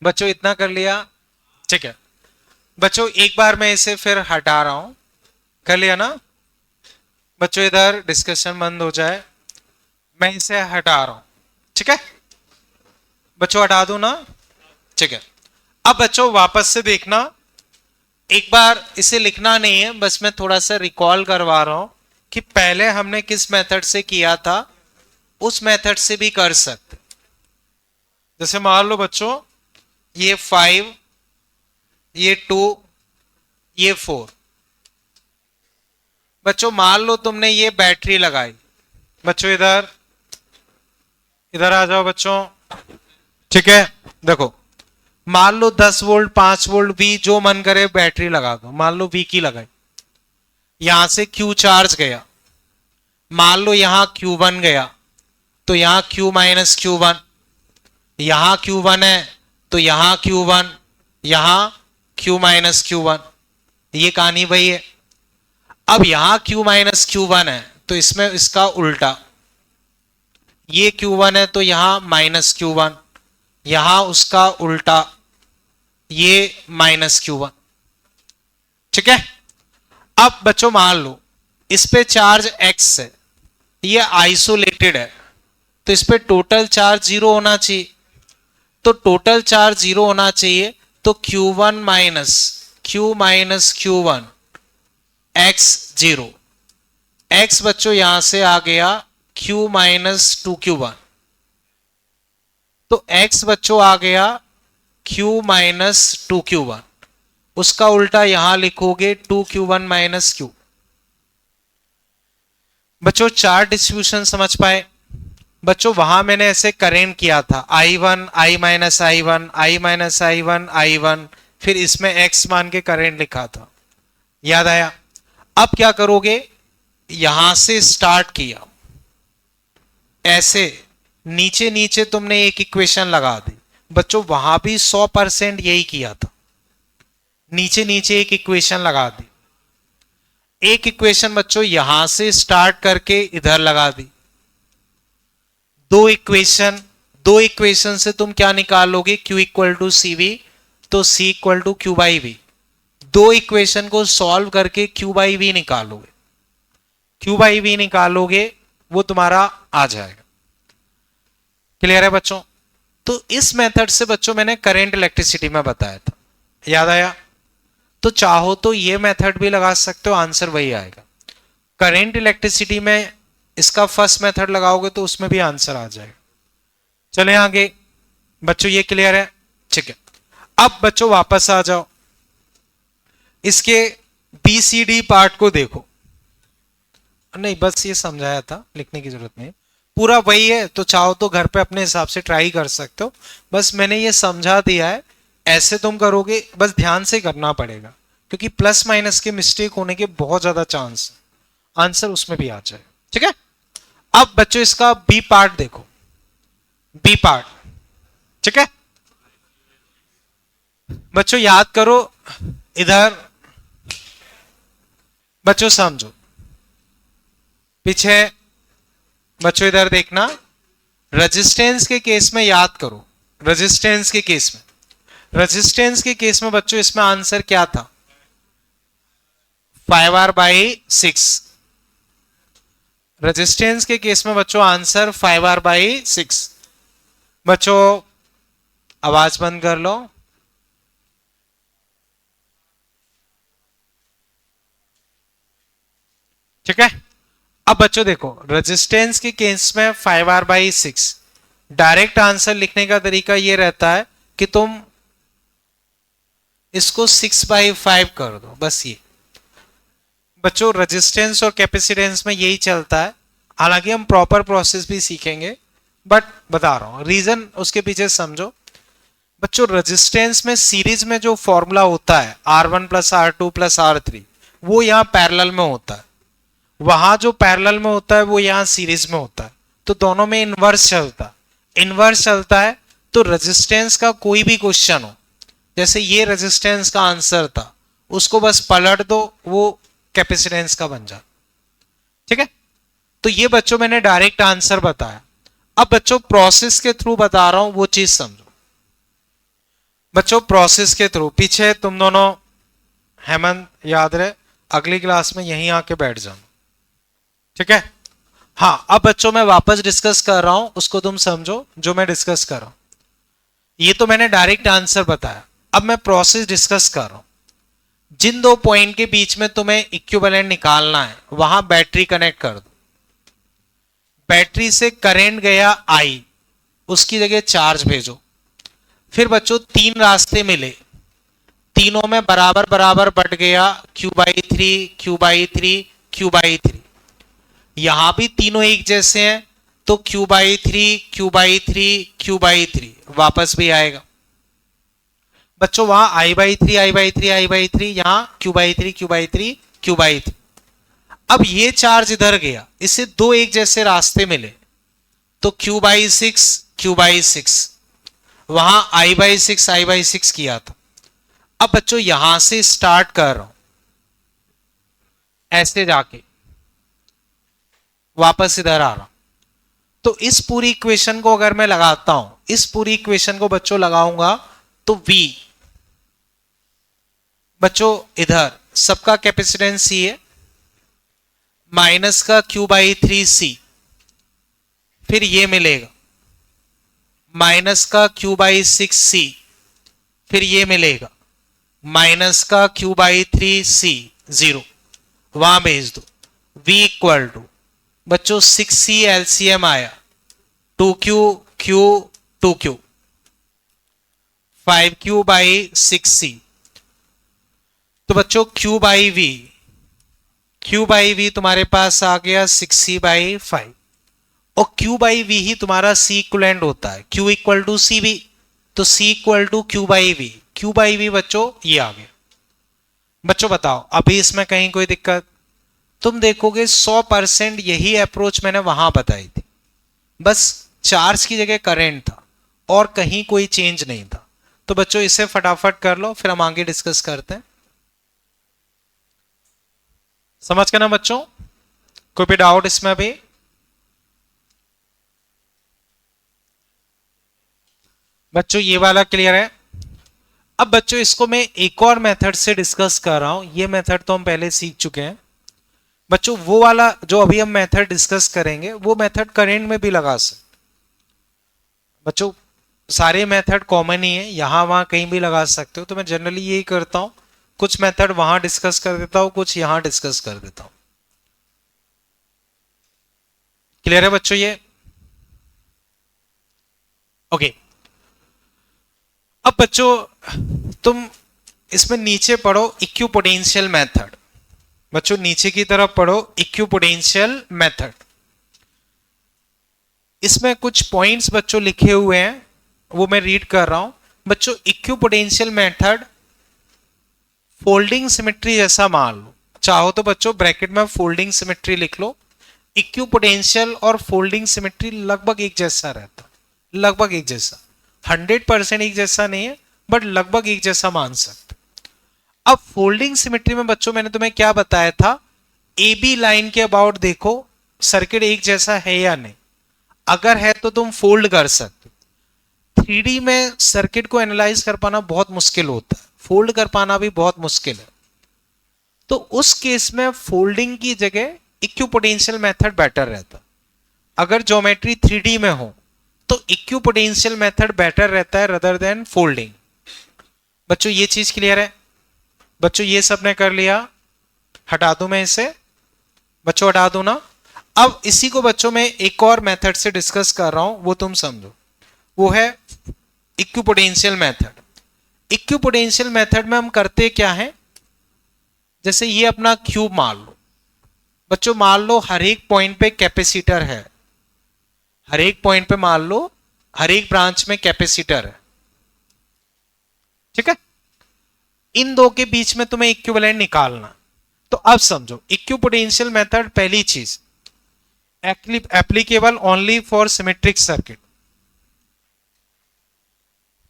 बच्चों इतना कर लिया, ठीक है। बच्चों एक बार मैं इसे फिर हटा रहा हूं, कर लिया ना बच्चों, इधर डिस्कशन बंद हो जाए, मैं इसे हटा रहा हूं, ठीक है बच्चों, हटा दूं ना, ठीक है। अब बच्चों वापस से देखना, एक बार इसे लिखना नहीं है, बस मैं थोड़ा सा रिकॉल करवा रहा हूं कि पहले हमने किस मेथड से किया था, उस मेथड से भी कर सकते। जैसे मान लो बच्चों, ये 5, ये 2, ये 4। बच्चों मान लो तुमने ये बैटरी लगाई, बच्चों इधर इधर आ जाओ बच्चों, ठीक है। देखो मान लो 10 वोल्ट, 5 वोल्ट, वी जो मन करे बैटरी लगा दो, मान लो वी की लगाई, यहां से क्यू चार्ज गया, मान लो यहां Q1 गया, तो यहां Q माइनस Q1, यहां Q1 है तो यहां Q1, यहां Q माइनस Q1, ये कहानी वही है। अब यहां Q माइनस Q1 है तो इसमें इसका उल्टा, ये Q1 है तो यहां माइनस Q1, यहां उसका उल्टा, ये माइनस Q1, ठीक है। अब बच्चों मान लो इस पे चार्ज x है, ये आइसोलेटेड है, तो इस पे टोटल चार्ज जीरो होना चाहिए, तो टोटल चार्ज जीरो होना चाहिए, तो Q1 minus Q1 x zero, x बच्चों यहां से आ गया Q माइनस 2Q1, तो x बच्चों आ गया Q माइनस 2Q1, उसका उल्टा यहां लिखोगे 2Q1 माइनस Q। बच्चों चार्ज डिस्ट्रीब्यूशन समझ पाए? बच्चों वहां मैंने ऐसे करेंट किया था, I1 I minus I1 I minus I1 I1, फिर इसमें x मान के करंट लिखा था, याद आया? अब क्या करोगे, यहां से स्टार्ट किया, ऐसे नीचे नीचे तुमने एक इक्वेशन लगा दी, बच्चों वहां भी 100% यही किया था, नीचे नीचे एक इक्वेशन लगा दी, एक इक्वेशन बच्चों यहां से स्टार्ट करके इधर लगा दी, दो इक्वेशन से तुम क्या निकालोगे, Q equal to C V, तो C equal to Q by V, दो इक्वेशन को सॉल्व करके Q बाई वी निकालोगे, Q बाई वी निकालोगे, वो तुम्हारा आ जाएगा। क्लियर है बच्चों? तो इस मेथड से बच्चों मैंने करंट इलेक्ट्रिसिटी में बताया था, याद आया? तो चाहो तो ये मेथड भी लगा सकते हो, आंसर वही आएगा। करंट इलेक्ट्रिसिटी में इसका फर्स्ट मेथड लगाओगे तो उसमें भी आंसर आ जाएगा। चले आगे बच्चों, ये क्लियर है? ठीक है। अब बच्चों वापस आ जाओ, इसके BCD पार्ट को देखो, नहीं बस ये समझाया था, लिखने की जरूरत नहीं, पूरा वही है, तो चाहो तो घर पे अपने हिसाब से ट्राई कर सकते हो, बस मैंने ये समझा दिया है, ऐसे तुम करोगे, बस ध्यान से करना पड़ेगा, क्योंकि प्लस माइनस के मिस्टेक होने के बहुत ज्यादा चांस, आंसर उसमें भी आ जाए, ठीक है। अब बच्चों इसका बी पार्ट देखो, बी पार्ट, ठीक है बच्चों, याद करो, इधर बच्चों समझो, पीछे बच्चों इधर देखना, रेजिस्टेंस के केस में याद करो, रेजिस्टेंस के केस में, रेजिस्टेंस के केस में बच्चों इसमें आंसर क्या था, 5R/6, रेजिस्टेंस के केस में बच्चों आंसर 5R/6। बच्चों आवाज बंद कर लो, ठीक है। अब बच्चों देखो, रेजिस्टेंस के केस में 5R/6, डायरेक्ट आंसर लिखने का तरीका ये रहता है कि तुम इसको 6/5 कर दो, बस ये। बच्चों रेजिस्टेंस और कैपेसिटेंस में यही चलता है, हालांकि हम प्रॉपर प्रोसेस भी सीखेंगे, बट बता रहा हूं रीजन उसके पीछे समझो। बच्चों रेजिस्टेंस में सीरीज में जो फॉर्मूला होता है R1 plus R2 plus R3, वो यहाँ पैरेलल में होता है, वहां जो पैरेलल में होता है वो यहाँ सीरीज में होता है, तो दोनों में इनवर्स चलता है। इनवर्स चलता है तो रेजिस्टेंस का कोई भी क्वेश्चन हो, जैसे ये रेजिस्टेंस का आंसर था, उसको बस पलट दो, वो कैपेसिटेंस का बन जाता। ठीक है, तो ये बच्चों मैंने डायरेक्ट आंसर बताया। अब बच्चों प्रोसेस के थ्रू बता रहा हूं, वो चीज समझो। बच्चों प्रोसेस के थ्रू, पीछे तुम दोनों हेमंत याद रहे, अगली क्लास में यहीं आके बैठ जाओ। ठीक है, हाँ अब बच्चों मैं वापस डिस्कस कर रहा हूं, उसको तुम समझो जो मैं डिस्कस कर रहा हूं। ये तो मैंने डायरेक्ट आंसर बताया, अब मैं प्रोसेस डिस्कस कर रहा हूं। जिन दो पॉइंट के बीच में तुम्हें इक्विवेलेंट निकालना है, वहां बैटरी कनेक्ट कर दो। बैटरी से करंट गया आई, उसकी जगह चार्ज भेजो। फिर बच्चों तीन रास्ते मिले, तीनों में बराबर बराबर बट गया Q/3 Q/3 Q/3। यहां भी तीनों एक जैसे हैं तो Q/3 Q/3 Q/3 वापस भी आएगा। बच्चों वहां I/3 I/3 I/3, यहां Q/3 Q/3 Q/3। अब ये चार्ज इधर गया, इससे दो एक जैसे रास्ते मिले तो Q/6 Q/6, वहां I/6 I/6 किया था। अब बच्चों यहां से स्टार्ट कर रहा हूं, ऐसे जाके वापस इधर आ रहा हूं, तो इस पूरी इक्वेशन को अगर मैं लगाता हूं, इस पूरी इक्वेशन को बच्चों लगाऊंगा तो V बच्चों इधर सबका कैपेसिटेंस C है, माइनस का Q/3C, फिर ये मिलेगा माइनस का Q/6C, फिर ये मिलेगा माइनस का Q/3C, 0 वहां भेज दो। V इक्वल टू बच्चों 6C LCM आया, 2Q Q 2Q, 5Q/6C। तो बच्चों Q/V, Q/V तुम्हारे पास आ गया 6C/5, और Q/V ही तुम्हारा C इक्विवेलेंट होता है, Q इक्वल टू CV, तो C equal to Q/V। Q/V बच्चों ये आ गया। बच्चों बताओ अभी इसमें कहीं कोई दिक्कत? तुम देखोगे 100% यही अप्रोच मैंने वहां बताई थी, बस चार्ज की जगह करंट था और कहीं कोई चेंज नहीं था। तो बच्चों इसे फटाफट कर लो, फिर हम आगे डिस्कस करते हैं। समझ के ना बच्चों? कोई भी डाउट इसमें भी? बच्चों ये वाला क्लियर है? अब बच्चों इसको मैं एक और मेथड से डिस्कस कर रहा हूं, ये मेथड तो हम पहले सीख चुके हैं। बच्चों वो वाला जो अभी हम मेथड डिस्कस करेंगे, वो मेथड करंट में भी लगा सकते। बच्चों सारे मेथड कॉमन ही है, यहां वहां कहीं भी लगा सकते हो, तो मैं जनरली यही करता हूं, कुछ मेथड वहां डिस्कस कर देता हूं, कुछ यहां डिस्कस कर देता हूं। क्लियर है बच्चों ये? ओके। अब बच्चों तुम इसमें नीचे पढ़ो इक्विपोटेंशियल मेथड। बच्चों नीचे की तरफ पढ़ो इक्विपोटेंशियल मेथड। इसमें कुछ पॉइंट्स बच्चों लिखे हुए हैं, वो मैं रीड कर रहा हूं। बच्चों इक्विपोटेंशियल मेथड फोल्डिंग सिमेट्री जैसा मान लो, चाहो तो बच्चों ब्रैकेट में फोल्डिंग सिमेट्री लिख लो। इक्विपोटेंशियल और फोल्डिंग सिमेट्री लगभग एक जैसा रहता, लगभग एक जैसा, 100% एक जैसा नहीं है, बट लगभग एक जैसा मान सकते। अब फोल्डिंग सिमेट्री में बच्चों मैंने तुम्हें क्या बताया था, ए बी लाइन के अबाउट देखो सर्किट एक जैसा है या नहीं, अगर है तो तुम फोल्ड कर सकते। 3D में सर्किट को एनालाइज कर पाना बहुत मुश्किल होता है, फोल्ड कर पाना भी बहुत मुश्किल है, तो उस केस में फोल्डिंग की जगह इक्विपोटेंशियल मेथड बेटर रहता। अगर ज्योमेट्री 3D में हो तो इक्विपोटेंशियल मेथड बेटर रहता है रदर देन फोल्डिंग। बच्चों ये चीज क्लियर है? बच्चों ये सबने कर लिया? हटा दूं मैं इसे? बच्चों हटा दूं ना? अब इसी को बच्चों में एक और मेथड से डिस्कस कर रहा हूं, वो तुम समझो, वो है इक्विपोटेंशियल मेथड। इक्विपोटेंशियल मेथड में हम करते क्या है, जैसे ये अपना क्यूब मान लो। बच्चों मान लो हर एक पॉइंट पे कैपेसिटर है, हर एक पॉइंट पे मान लो हर एक ब्रांच में कैपेसिटर है, ठीक है। इन दो के बीच में तुम्हें इक्विवेलेंट निकालना। तो अब समझो इक्विपोटेंशियल मेथड पहली चीज applicable only for symmetric circuit.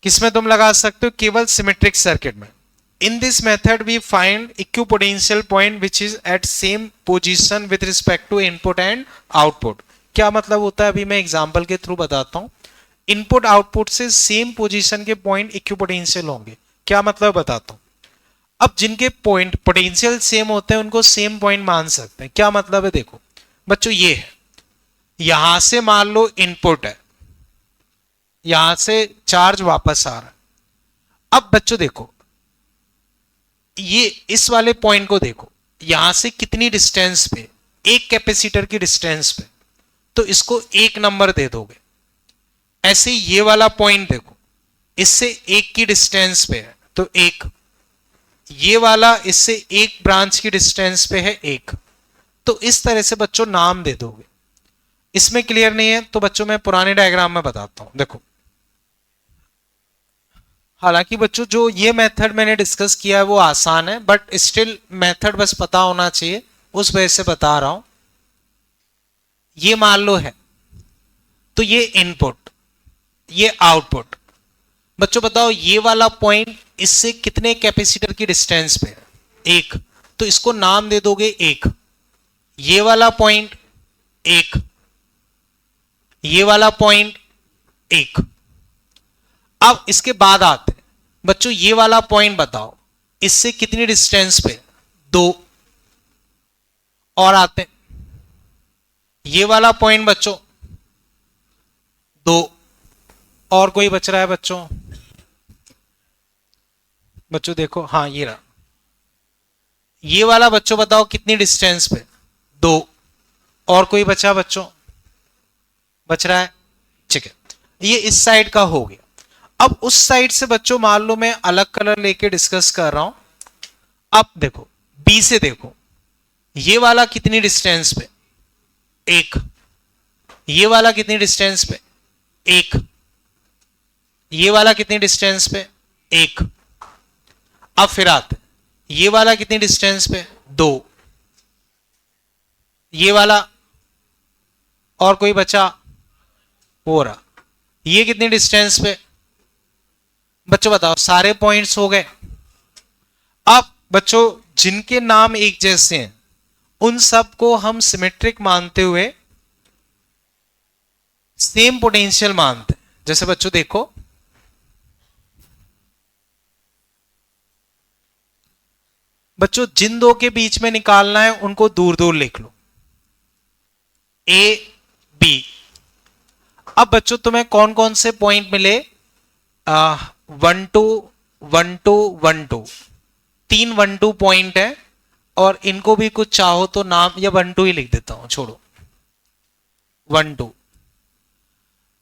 किसमें तुम लगा सकते हो? केवल सिमेट्रिक सर्किट में। In this method we find equipotential point which is at same position with respect to input and output. क्या मतलब होता है? अभी मैं एग्जांपल के थ्रू बताता हूं। इनपुट आउटपुट से सेम पोजीशन के पॉइंट इक्विपोटेंशियल होंगे। क्या मतलब बताता हूं। अब जिनके पॉइंट पोटेंशियल सेम होते हैं उनको सेम पॉइंट मान सकते हैं। क्या मतलब है? देखो बच्चों ये है, यहां से मान लो इनपुट है, यहां से चार्ज वापस आ रहा है। अब बच्चों देखो ये इस वाले पॉइंट को देखो, यहां से कितनी डिस्टेंस पे? एक कैपेसिटर की डिस्टेंस पे, तो इसको एक नंबर दे दोगे। ऐसे ये वाला पॉइंट देखो, इससे एक की डिस्टेंस पे है तो एक, ये वाला इससे एक ब्रांच की डिस्टेंस पे है एक। तो इस तरह से बच्चों नाम दे दोगे। इसमें क्लियर नहीं है तो बच्चों मैं पुराने डायग्राम में बताता हूं। देखो हालांकि बच्चों जो ये मेथड मैंने डिस्कस किया है वो आसान है, बट स्टिल मेथड बस पता होना चाहिए, उस वजह से बता रहा हूं। ये मान लो है, तो ये इनपुट, ये आउटपुट। बच्चों बताओ ये वाला पॉइंट इससे कितने कैपेसिटर की डिस्टेंस पे है? एक, तो इसको नाम दे दोगे एक। ये वाला पॉइंट एक, ये वाला पॉइंट एक। अब इसके बाद आते हैं बच्चों, ये वाला पॉइंट बताओ इससे कितनी डिस्टेंस पे? दो। और आते हैं ये वाला पॉइंट बच्चों दो। और कोई बच रहा है बच्चों? बच्चों देखो, हाँ ये रहा, ये वाला बच्चों बताओ कितनी डिस्टेंस पे? दो। और कोई बचा बच्चों? बच रहा है, ठीक है। ये इस साइड का हो गया। अब उस साइड से बच्चों मान लो मैं अलग कलर लेके डिस्कस कर रहा हूं। अब देखो बी से देखो, ये वाला कितनी डिस्टेंस पे? एक। ये वाला कितनी डिस्टेंस पे? एक। ये वाला कितनी डिस्टेंस पे? एक। अब फिर आते, ये वाला कितनी डिस्टेंस पे? दो। ये वाला, और कोई बचा? हो रहा, ये कितनी डिस्टेंस पे? बच्चों बताओ, सारे पॉइंट्स हो गए। अब बच्चों जिनके नाम एक जैसे हैं उन सब को हम सिमेट्रिक मानते हुए सेम पोटेंशियल मानते हैं। जैसे बच्चों देखो, बच्चों जिन दो के बीच में निकालना है उनको दूर दूर लिख लो, ए बी। अब बच्चों तुम्हें कौन कौन से पॉइंट मिले? 1 2 1 2 1 2, तीन 1 2 पॉइंट है। और इनको भी कुछ चाहो तो नाम, या 1 2 ही लिख देता हूं, छोड़ो 1 2।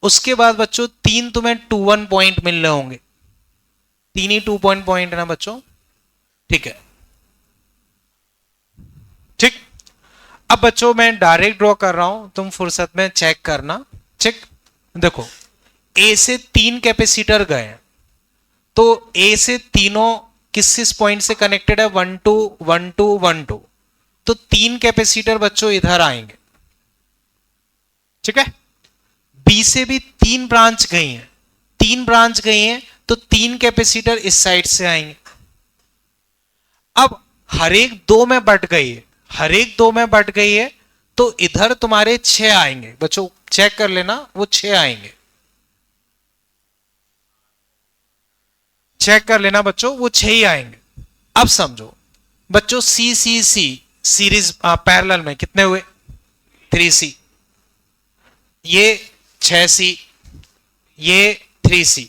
उसके बाद बच्चों तीन तुम्हें 2 1 पॉइंट मिल रहे होंगे, तीन ही 2 पॉइंट है ना बच्चों, ठीक है, ठीक। अब बच्चों मैं डायरेक्ट ड्रॉ कर रहा हूं, तुम फुर्सत में चेक करना, ठीक। देखो ए से तीन कैपेसिटर गए हैं, तो ए से तीनों किस पॉइंट से कनेक्टेड है? 1 2 1 2 1 2। तो तीन कैपेसिटर बच्चों इधर आएंगे, ठीक है। बी से भी तीन ब्रांच गई हैं, तीन ब्रांच गई हैं, तो तीन कैपेसिटर इस साइड से आएंगे। अब हर एक दो में बट गई है, हर एक दो में बट गई है, तो इधर तुम्हारे 6 आएंगे बच्चों, चेक कर लेना, वो 6 आएंगे, चेक कर लेना बच्चों, वो 6 ही आएंगे। अब समझो बच्चों सी सी सी सीरीज पैरेलल में कितने हुए? 3C। ये 6C, ये 3C,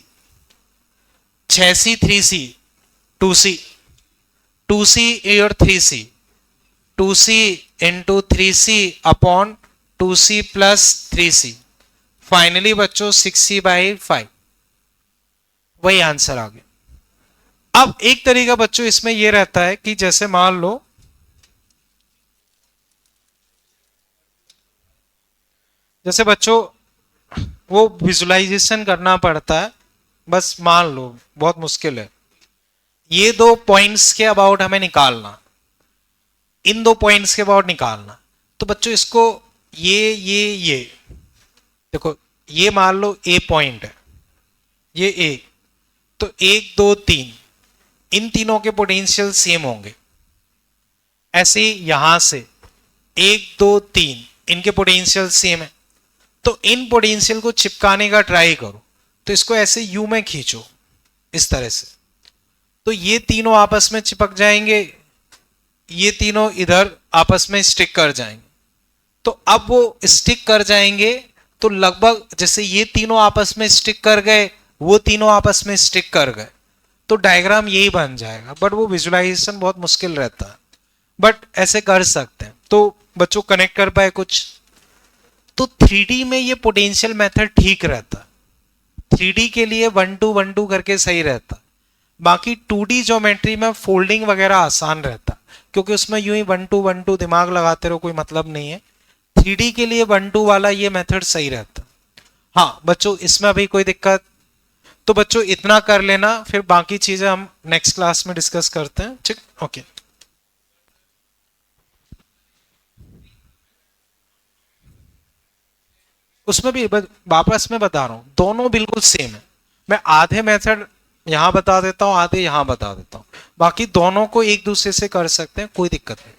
6C 3C 2C, 2C और 3C, 2C into 3C upon 2C plus 3C, finally बच्चों 6C/5, वही आंसर आ गया। अब एक तरीका बच्चों इसमें यह रहता है कि जैसे मान लो जैसे बच्चों वो विजुलाइजेशन करना पड़ता है, बस मान लो बहुत मुश्किल है, ये दो पॉइंट्स के अबाउट हमें निकालना, इन दो पॉइंट्स के अबाउट निकालना। तो बच्चों इसको ये देखो, ये मान लो ए पॉइंट है, ये ए, तो 1 2 3 इन तीनों के पोटेंशियल सेम होंगे। ऐसे ही यहां से 1 2 3 इनके पोटेंशियल सेम है, तो इन पोटेंशियल को चिपकाने का ट्राई करो। तो इसको ऐसे यू में खींचो इस तरह से, तो ये तीनों आपस में चिपक जाएंगे, ये तीनों इधर आपस में स्टिक कर जाएंगे। तो अब वो स्टिक कर जाएंगे तो लगभग जैसे ये तीनों आपस में स्टिक कर गए, वो तीनों आपस में स्टिक कर गए, तो डायग्राम यही बन जाएगा। बट वो विजुलाइजेशन बहुत मुश्किल रहता है, बट ऐसे कर सकते हैं। तो बच्चों कनेक्ट कर पाए कुछ? तो 3D में ये पोटेंशियल मेथड ठीक रहता, 3D के लिए 1 2 1 2 करके सही रहता। बाकी 2D ज्योमेट्री में फोल्डिंग वगैरह आसान रहता, क्योंकि उसमें यूं ही 1 2 1 2 दिमाग लगाते रहो, कोई मतलब नहीं है। 3D के लिए 1 2 वाला ये मेथड सही रहता। हाँ बच्चों, इसमें अभी कोई दिक्कत? तो बच्चों इतना कर लेना, फिर बाकी चीजें हम नेक्स्ट क्लास में डिस्कस करते हैं, ठीक? ओके। उसमें भी वापस में बता रहा हूं, दोनों बिल्कुल सेम है। मैं आधे मेथड यहां बता देता हूं, आधे यहां बता देता हूं, बाकी दोनों को एक दूसरे से कर सकते हैं, कोई दिक्कत नहीं।